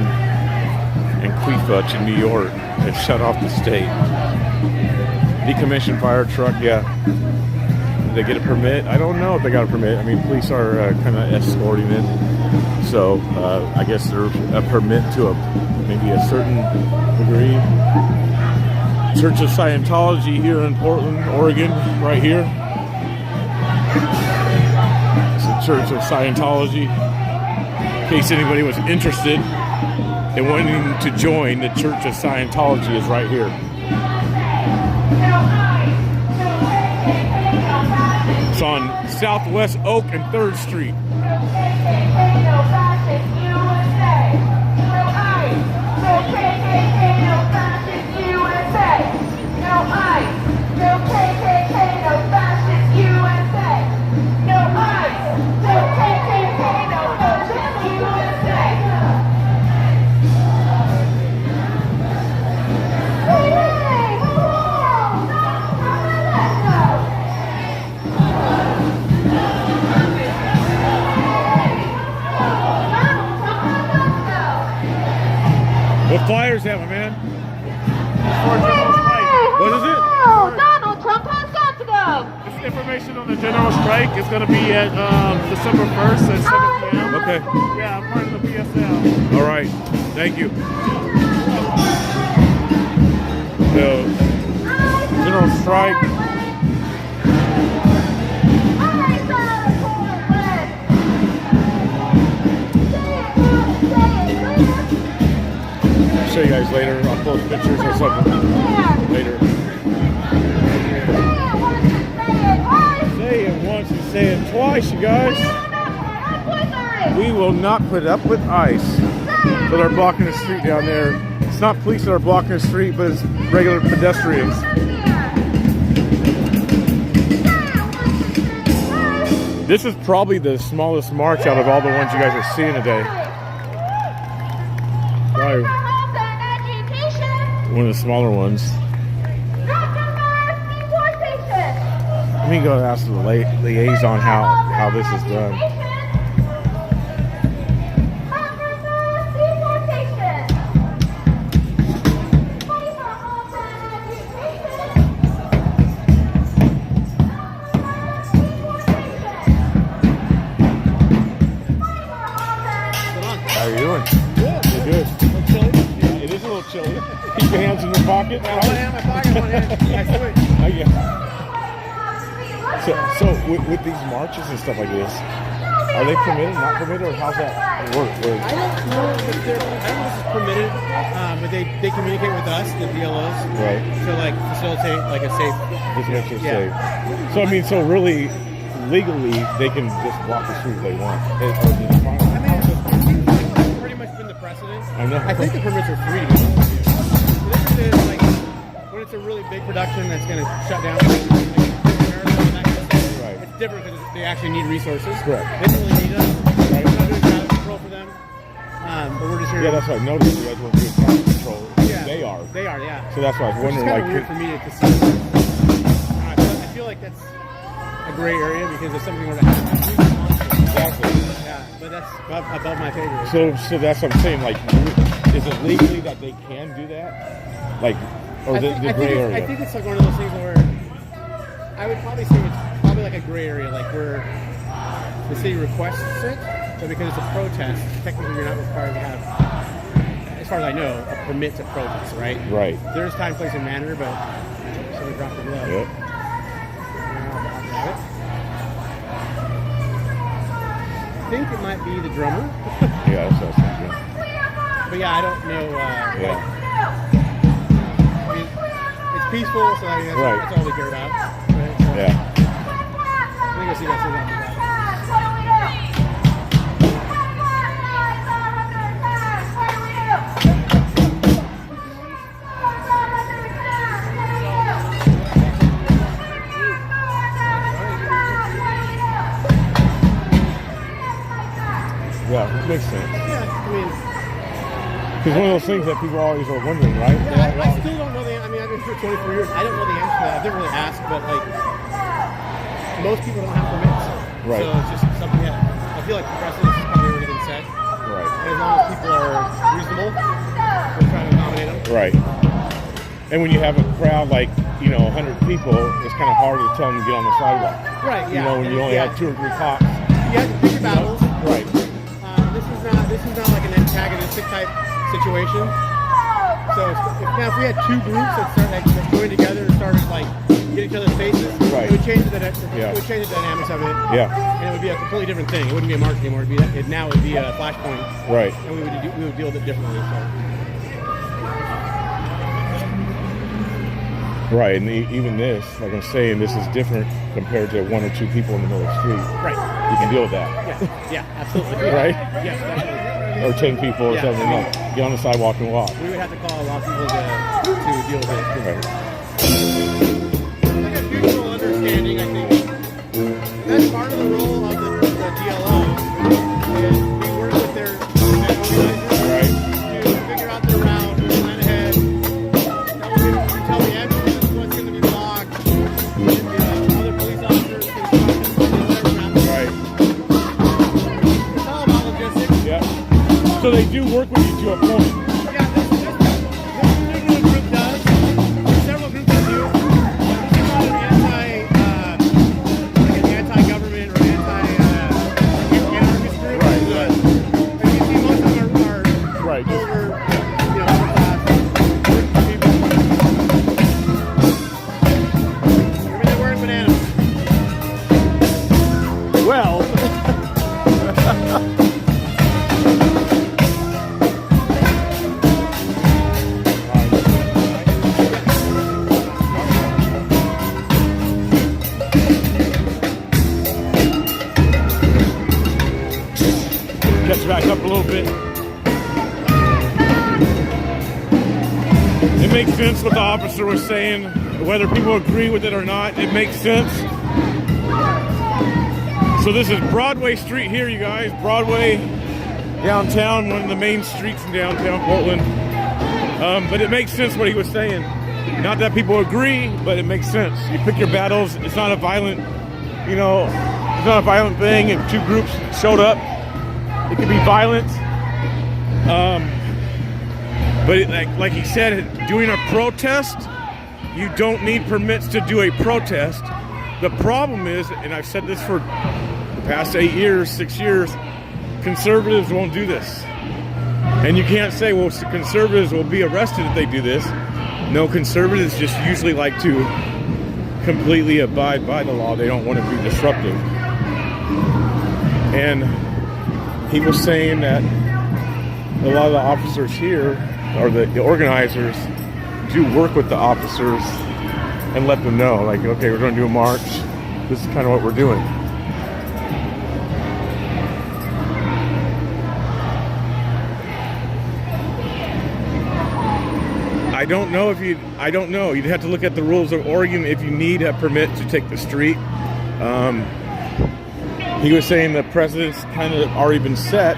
Anquifa to New York and shut off the state. Decommissioned fire truck, yeah. Did they get a permit? I don't know if they got a permit. I mean, police are kind of escorting it. So I guess there's a permit to maybe a certain degree. Church of Scientology here in Portland, Oregon, right here. It's the Church of Scientology. In case anybody was interested in wanting to join, the Church of Scientology is right here. It's on Southwest Oak and 3rd Street. What flyers have, my man? What is information on the general strike is going to be at December 1st at 7 p.m. Okay. Yeah, I'm part of the PSL. All right. Thank you. The general strike. I'll show you guys later. I'll post pictures or something later. Say it once and say it twice, you guys. We will not put up with ICE. So they're blocking the street down there. It's not police that are blocking the street, but it's regular pedestrians. This is probably the smallest march out of all the ones you guys are seeing today. Probably one of the smaller ones. Let me go ask the liaison how this is done. How are you doing? Good. You're good. A little chilly? Yeah, it is a little chilly. Keep your hands in your pocket. One hand in my pocket, one hand. I switch. So with these marches and stuff like this, are they permitted, not permitted, or how's that work? I don't know if this is permitted, but they communicate with us, the DLOs, right, to like facilitate like a safe. Just make sure safe. So I mean, so really, legally, they can just block the street if they want. It's pretty much been the precedent. I know. I think the permits are free to be honest with you. The difference is like when it's a really big production that's going to shut down. It's different because they actually need resources. Correct. They don't really need us. Right. We're not doing crowd control for them. But we're just here. Yeah, that's what I noticed. You guys weren't doing crowd control. Yeah. They are. They are, yeah. So that's why I was wondering, it's like, weird for me to see. I feel like that's a gray area because if something were to happen. Exactly. Yeah, but that's above my pay grade. So that's what I'm saying. Like, is it legally that they can do that? Like, or the gray area? I think it's like one of those things where I would probably say it's probably like a gray area, like where the city requests it, but because it's a protest, technically you're not required to have, as far as I know, a permit to protest, right? Right. There's time, place, and manner, but somebody dropped the glove. Yep. I think it might be the drummer. Yeah, that's what I was thinking. But yeah, I don't know. Yeah. I mean, it's peaceful, so I mean, that's all we care about. Right? So, yeah. I think we'll see that. Yeah, it makes sense. Yeah, I mean, because one of those things that people always are wondering, right? Yeah, I still don't know the. I mean, I've been here 24 years. I don't know the answer to that. I've never really asked, but like, most people don't have permits. Right. So it's just something that I feel like the precedent has probably already been set. Right. And as long as people are reasonable, we're trying to accommodate them. Right. And when you have a crowd like, 100 people, it's kind of hard to tell them to get on the sidewalk. Right. Yeah. When you only have 2 or 3 cops. You have to pick your battles. Right. This is not like an antagonistic type situation. So if we had 2 groups that joined together and started like get each other's faces, right, it would change the dynamics of it. Yeah. And it would be a completely different thing. It wouldn't be a march anymore. Now it would be a flashpoint. Right. And we would deal with it differently. So. Right, and even this, like I'm saying, this is different compared to 1 or 2 people in the middle of the street. Right. You can deal with that. Yeah, absolutely. Right? Yes, definitely. Or 10 people or something. Like, get on the sidewalk and walk. We would have to call a lot of people to deal with it. Right. Like a mutual understanding, I think. That's part of the role of the DLO. Is we work with their organizers to figure out their route, plan ahead, tell the ambulances what's going to be blocked, and other police officers can Right. It's all about logistics. Yeah. So they do work with you to a point. Yeah, this particular group does. There's several groups that do. This is not an Catch back up a little bit. It makes sense what the officer was saying, whether people agree with it or not, it makes sense. So this is Broadway Street here, you guys. Broadway, downtown, one of the main streets in downtown Portland. But it makes sense what he was saying. Not that people agree, but it makes sense. You pick your battles. It's not a violent, it's not a violent thing. If two groups showed up, it could be violent. But like he said, doing a protest, you don't need permits to do a protest. The problem is, and I've said this for the past 6 years, conservatives won't do this. And you can't say, well, conservatives will be arrested if they do this. No, conservatives just usually like to completely abide by the law. They don't want to be disruptive. And he was saying that a lot of the officers here, or the organizers, do work with the officers and let them know, like, okay, we're going to do a march. This is kind of what we're doing. I don't know. You'd have to look at the rules of Oregon if you need a permit to take the street. He was saying the precedent's kind of already been set,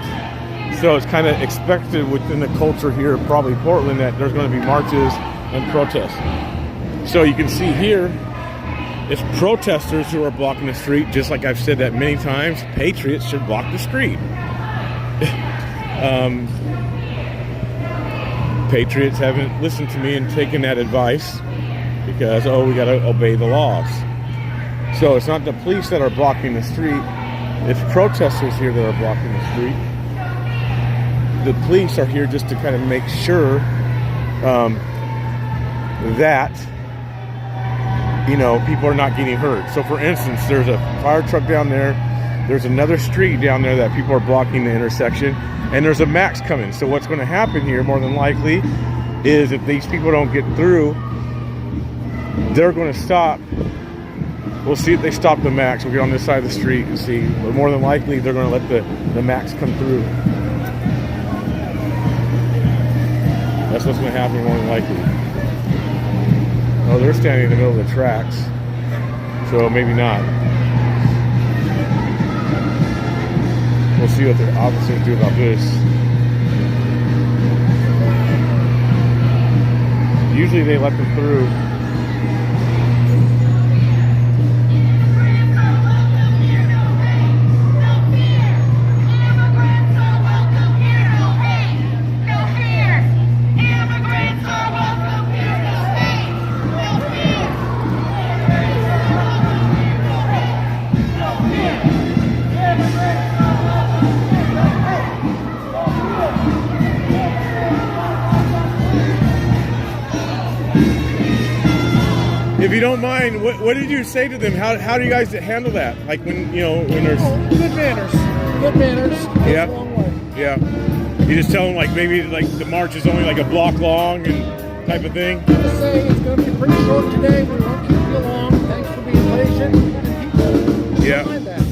so it's kind of expected within the culture here, probably Portland, that there's going to be marches and protests. So you can see here, it's protesters who are blocking the street, just like I've said that many times. Patriots should block the street. Patriots haven't listened to me and taken that advice because, we got to obey the laws. So it's not the police that are blocking the street. It's protesters here that are blocking the street. The police are here just to kind of make sure that, people are not getting hurt. So for instance, there's a fire truck down there. There's another street down there that people are blocking the intersection. And there's a max coming. So what's going to happen here, more than likely, is if these people don't get through, they're going to stop. We'll see if they stop the max. We'll get on this side of the street and see. But more than likely, they're going to let the max come through. That's what's going to happen, more than likely. Oh, they're standing in the middle of the tracks. So maybe not. We'll see what the officers do about this. Usually they let them through. If you don't mind, what did you say to them? How do you guys handle that? Like when there's good manners. Good manners. Yeah. Goes a long way. Yeah. You just tell them maybe the march is only a block long and type of thing. Just say it's going to be pretty short today. We won't keep you long. Thanks for being patient. And people mind that.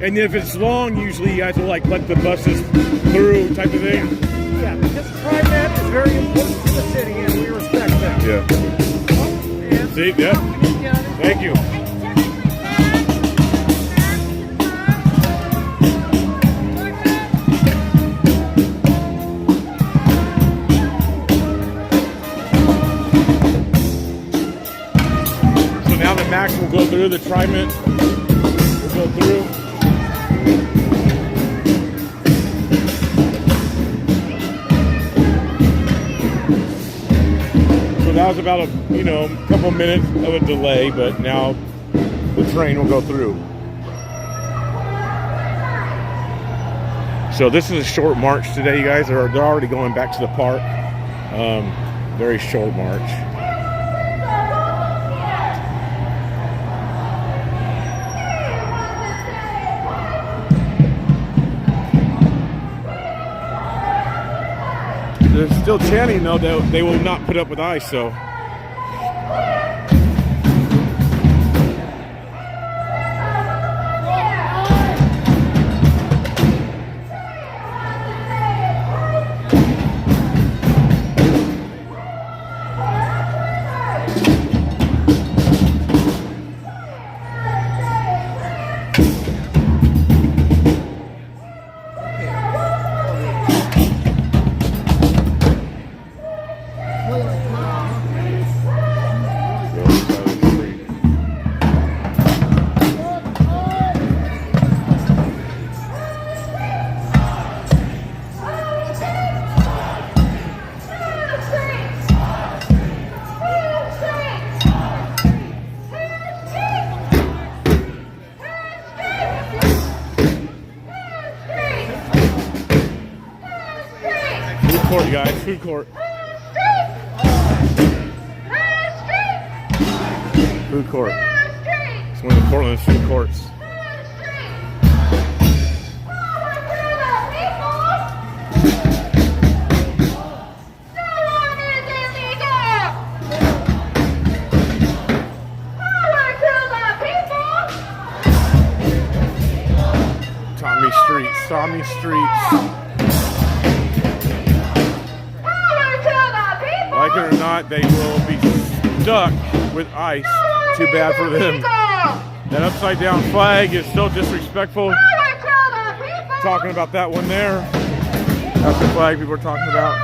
And if it's long, usually you guys will let the buses through type of thing. Yeah, because TriMet is very important to the city, and we respect that. Yeah. See, yeah. Thank you. So now the max will go through, the TriMet will go through. That was about a couple minutes of a delay, but now the train will go through. So this is a short march today, you guys. They're already going back to the park. Very short march. They're still chanting though that they will not put up with ICE. So. Court, guys, food court. Food court. It's one of the Portland's food courts. Tommy Streets. Like it or not, they will be stuck with ICE. Too bad for them. That upside down flag is so disrespectful. Talking about that one there. That's the flag people are talking about.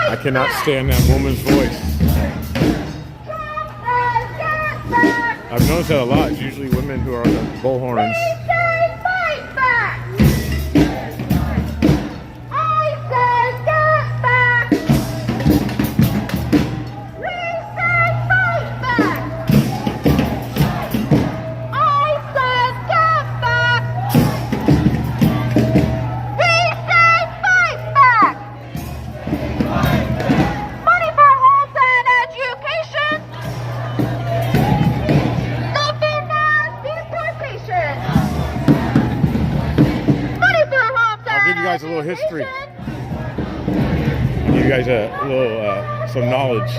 I cannot stand that woman's voice. I've noticed that a lot. It's usually women who are on the bullhorns. A little history. Give you guys a little some knowledge.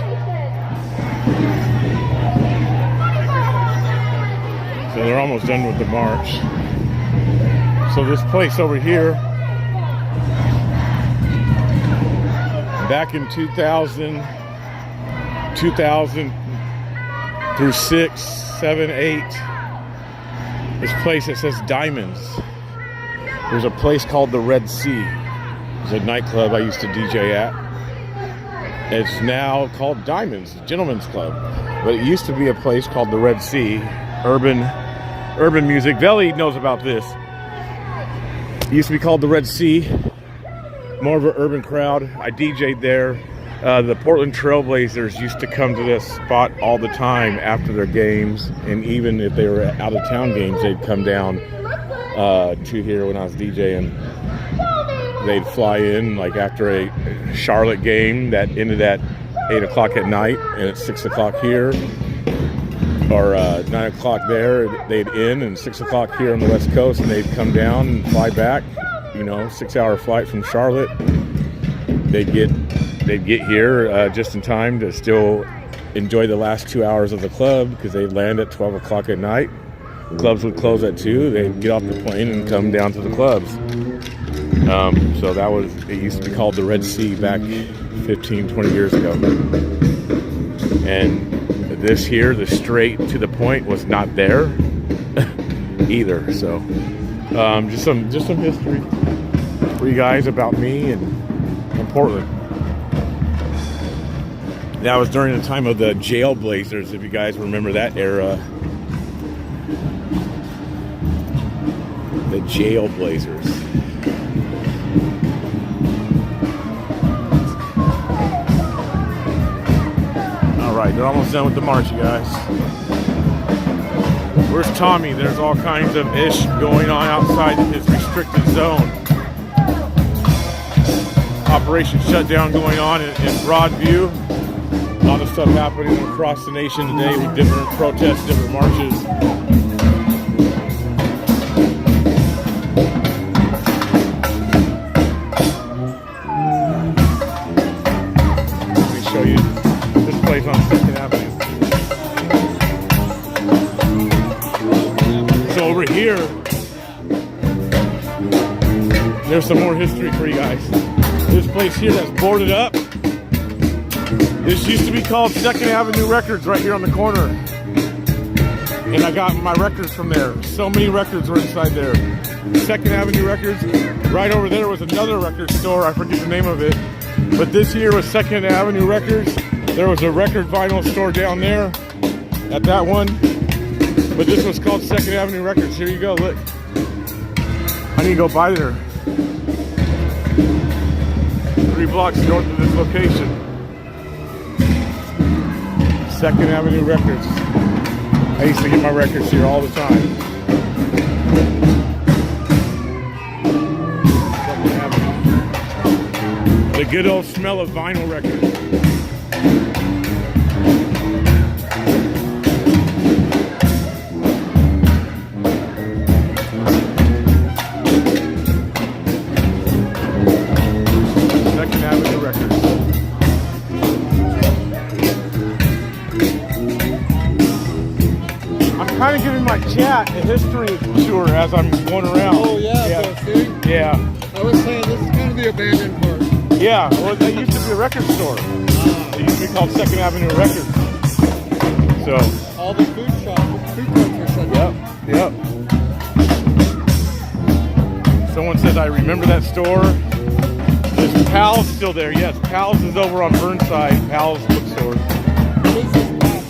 So they're almost done with the march. So this place over here, back in 2000 through 6, 7, 8, this place that says Diamonds. There's a place called the Red Sea. It's a nightclub I used to DJ at. It's now called Diamonds, Gentlemen's Club. But it used to be a place called the Red Sea. Urban music. Veli knows about this. It used to be called the Red Sea. More of an urban crowd. I DJ'd there. The Portland Trailblazers used to come to this spot all the time after their games. And even if they were out of town games, they'd come down to here when I was DJing. They'd fly in like after a Charlotte game that ended at 8 o'clock at night, and at 6 o'clock here, or 9 o'clock there, they'd end, and 6 o'clock here on the West Coast, and they'd come down and fly back. 6-hour flight from Charlotte. They'd get here just in time to still enjoy the last 2 hours of the club, because they'd land at 12 o'clock at night. Clubs would close at 2. They'd get off the plane and come down to the clubs. So it used to be called the Red Sea back 15, 20 years ago. And this here, the straight to the point, was not there either. So just some history for you guys about me and Portland. That was during the time of the Jailblazers, if you guys remember that era. The Jailblazers. All right, they're almost done with the march, you guys. Where's Tommy? There's all kinds of ish going on outside his restricted zone. Operation Shutdown going on in Broadview. A lot of stuff happening across the nation today with different protests, different marches. Let me show you this place on 2nd Avenue. So over here, there's some more history for you guys. This place here that's boarded up. This used to be called 2nd Avenue Records right here on the corner. And I got my records from there. So many records were inside there. 2nd Avenue Records. Right over there was another record store. I forget the name of it. But this here was 2nd Avenue Records. There was a record vinyl store down there at that one. But this was called 2nd Avenue Records. Here you go, look. I need to go by there. 3 blocks north of this location. 2nd Avenue Records. I used to get my records here all the time. 2nd Avenue. The good old smell of vinyl records. Kind of giving my chat a history tour as I'm going around. Oh yeah. See? Yeah. I was saying this is kind of the abandoned part. Yeah, well that used to be a record store. It used to be called 2nd Avenue Records. So all the food trucks are shut down. Yep. Someone says I remember that store. Is Pal's still there? Yes, Pal's is over on Burnside. Pal's bookstore. What is this patch?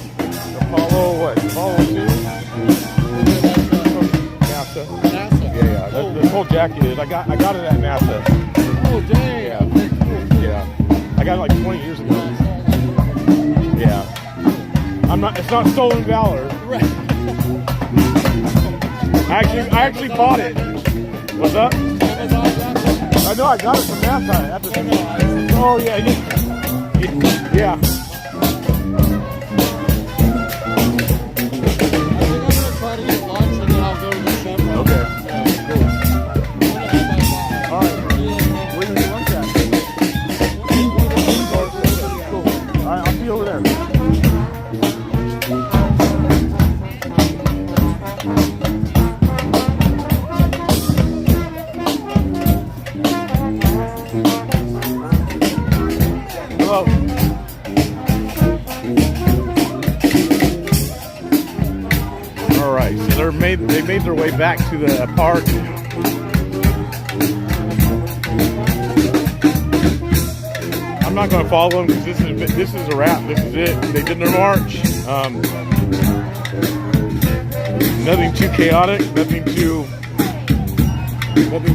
Apollo what? Apollo 2? NASA. Yeah. The whole jacket is. I got it at NASA. Oh dang. Yeah. I got it like 20 years ago. Yeah. It's not stolen valor. Right. I actually bought it. What's up? I know I got it from NASA. Oh yeah. Yeah. They made their way back to the park. I'm not going to follow them because this is a wrap. This is it. They did their march. Nothing too chaotic. Nothing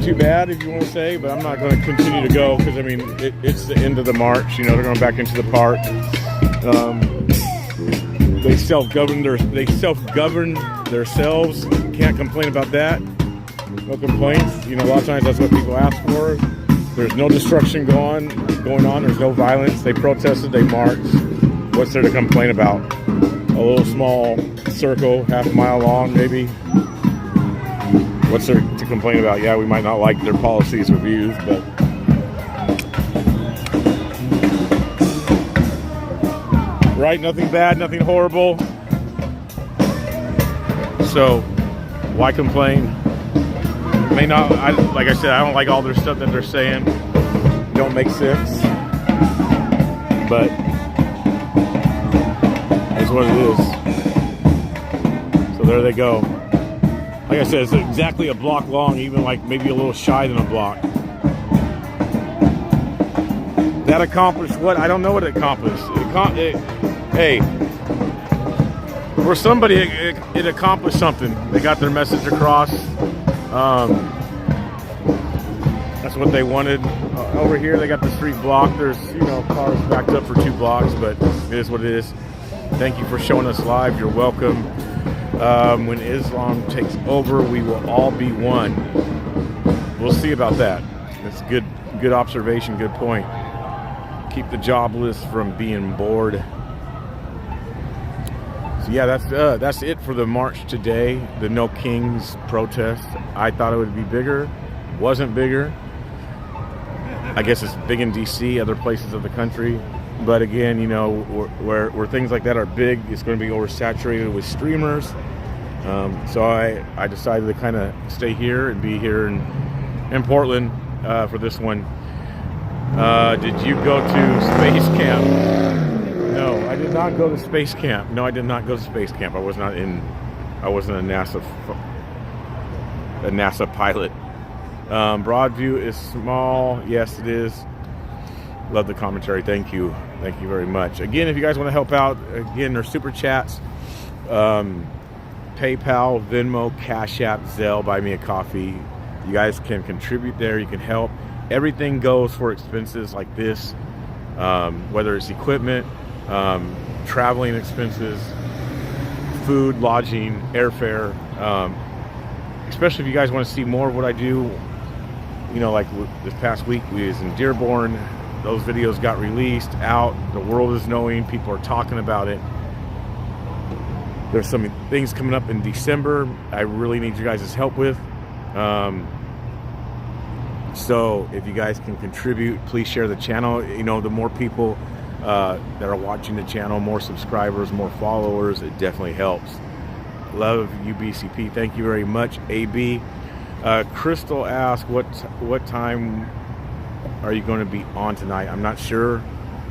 too bad, if you want to say. But I'm not going to continue to go because I mean it's the end of the march. You know, they're going back into the park. They self-govern themselves. Can't complain about that. No complaints. You know, a lot of times that's what people ask for. There's no destruction going on. There's no violence. They protested. They marched. What's there to complain about? A little small circle, half a mile long, maybe. What's there to complain about? Yeah, we might not like their policies or views, but right? Nothing bad, nothing horrible. So, why complain? May not. Like I said, I don't like all their stuff that they're saying. Don't make sense. But it's what it is. So there they go. Like I said, it's exactly a block long, even like maybe a little shy than a block. That accomplished what? I don't know what it accomplished. Hey, for somebody, it accomplished something. They got their message across. That's what they wanted. Over here, they got the street blocked. There's, cars backed up for 2 blocks, but it is what it is. Thank you for showing us live. You're welcome. When Islam takes over, we will all be one. We'll see about that. That's good observation, good point. Keep the jobless from being bored. So yeah, that's it for the march today. The No Kings protest. I thought it would be bigger. Wasn't bigger. I guess it's big in DC, other places of the country. But again, you know, where things like that are big, it's going to be oversaturated with streamers. So I decided to kind of stay here and be here in Portland for this one. Did you go to Space Camp? No, I did not go to Space Camp. No, I did not go to Space Camp. I wasn't a NASA pilot. Broadview is small. Yes, it is. Love the commentary. Thank you very much. Again, if you guys want to help out, again, there's super chats, PayPal, Venmo, Cash App, Zelle, Buy Me a Coffee. You guys can contribute there. You can help. Everything goes for expenses like this, whether it's equipment, traveling expenses, food, lodging, airfare. Especially if you guys want to see more of what I do. You know, like this past week we was in Dearborn. Those videos got released out. The world is knowing. People are talking about it. There's some things coming up in December I really need you guys' help with. So if you guys can contribute, please share the channel. You know, the more people that are watching the channel, more subscribers, more followers, it definitely helps. Love you, BCP. Thank you very much, AB. Crystal asked, what time are you going to be on tonight? I'm not sure.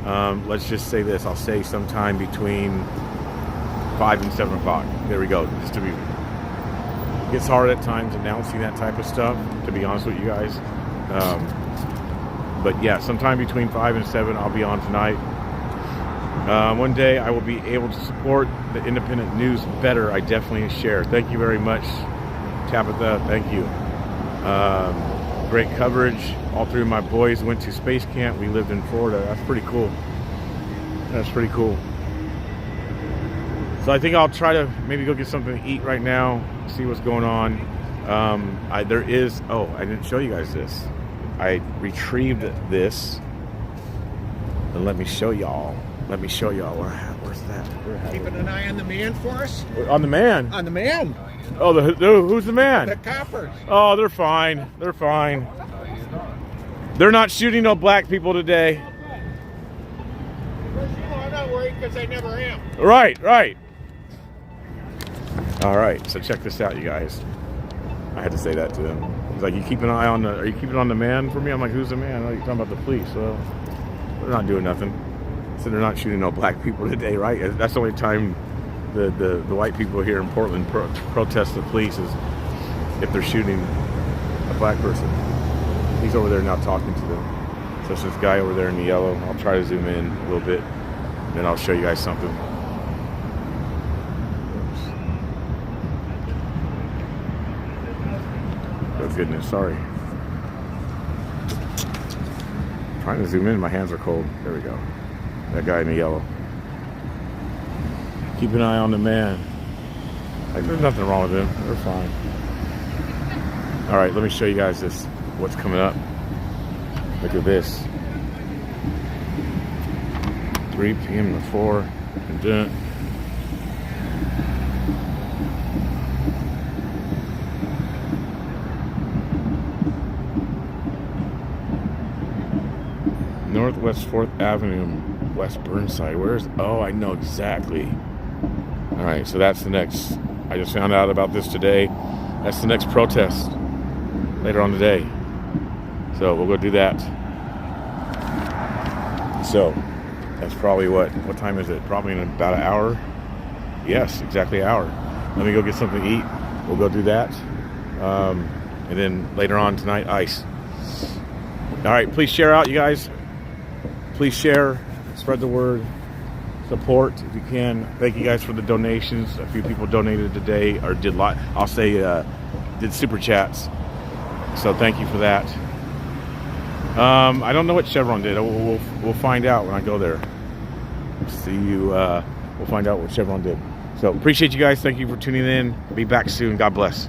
Let's just say this. I'll say sometime between 5 and 7 o'clock. There we go. Just to be, it gets hard at times announcing that type of stuff, to be honest with you guys. But yeah, sometime between 5 and 7, I'll be on tonight. One day I will be able to support the independent news better. I definitely share. Thank you very much, Tabitha. Thank you. Great coverage. All three of my boys went to space camp. We lived in Florida. That's pretty cool. That's pretty cool. So I think I'll try to maybe go get something to eat right now, see what's going on. There is, oh, I didn't show you guys this. I retrieved this. And let me show y'all. Where's that? Keeping an eye on the man for us? On the man? On the man. Oh, who's the man? The coppers. Oh, they're fine. They're fine. They're not shooting no black people today. I'm not worried because I never am. Right. All right, so check this out, you guys. I had to say that to them. He's like, are you keeping on the man for me? I'm like, who's the man? Oh, you're talking about the police. Well, they're not doing nothing. So they're not shooting no black people today, right? That's the only time the white people here in Portland protest the police is if they're shooting a black person. He's over there now talking to them. So it's this guy over there in the yellow. I'll try to zoom in a little bit, then I'll show you guys something. Oh goodness, sorry. Trying to zoom in, my hands are cold. There we go. That guy in the yellow. Keep an eye on the man. Like, there's nothing wrong with them. They're fine. All right, let me show you guys this. What's coming up? Look at this. 3 p.m. to 4. And then Northwest 4th Avenue, West Burnside. Oh, I know exactly. All right, so that's the next. I just found out about this today. That's the next protest later on today. So we'll go do that. So that's probably what time is it? Probably in about an hour. Yes, exactly an hour. Let me go get something to eat. We'll go do that. And then later on tonight, ice. All right, please share out, you guys. Please share, spread the word, support if you can. Thank you guys for the donations. A few people donated today, or did super chats. So thank you for that. I don't know what Chevron did. We'll find out when I go there. See you. We'll find out what Chevron did. So appreciate you guys. Thank you for tuning in. Be back soon. God bless.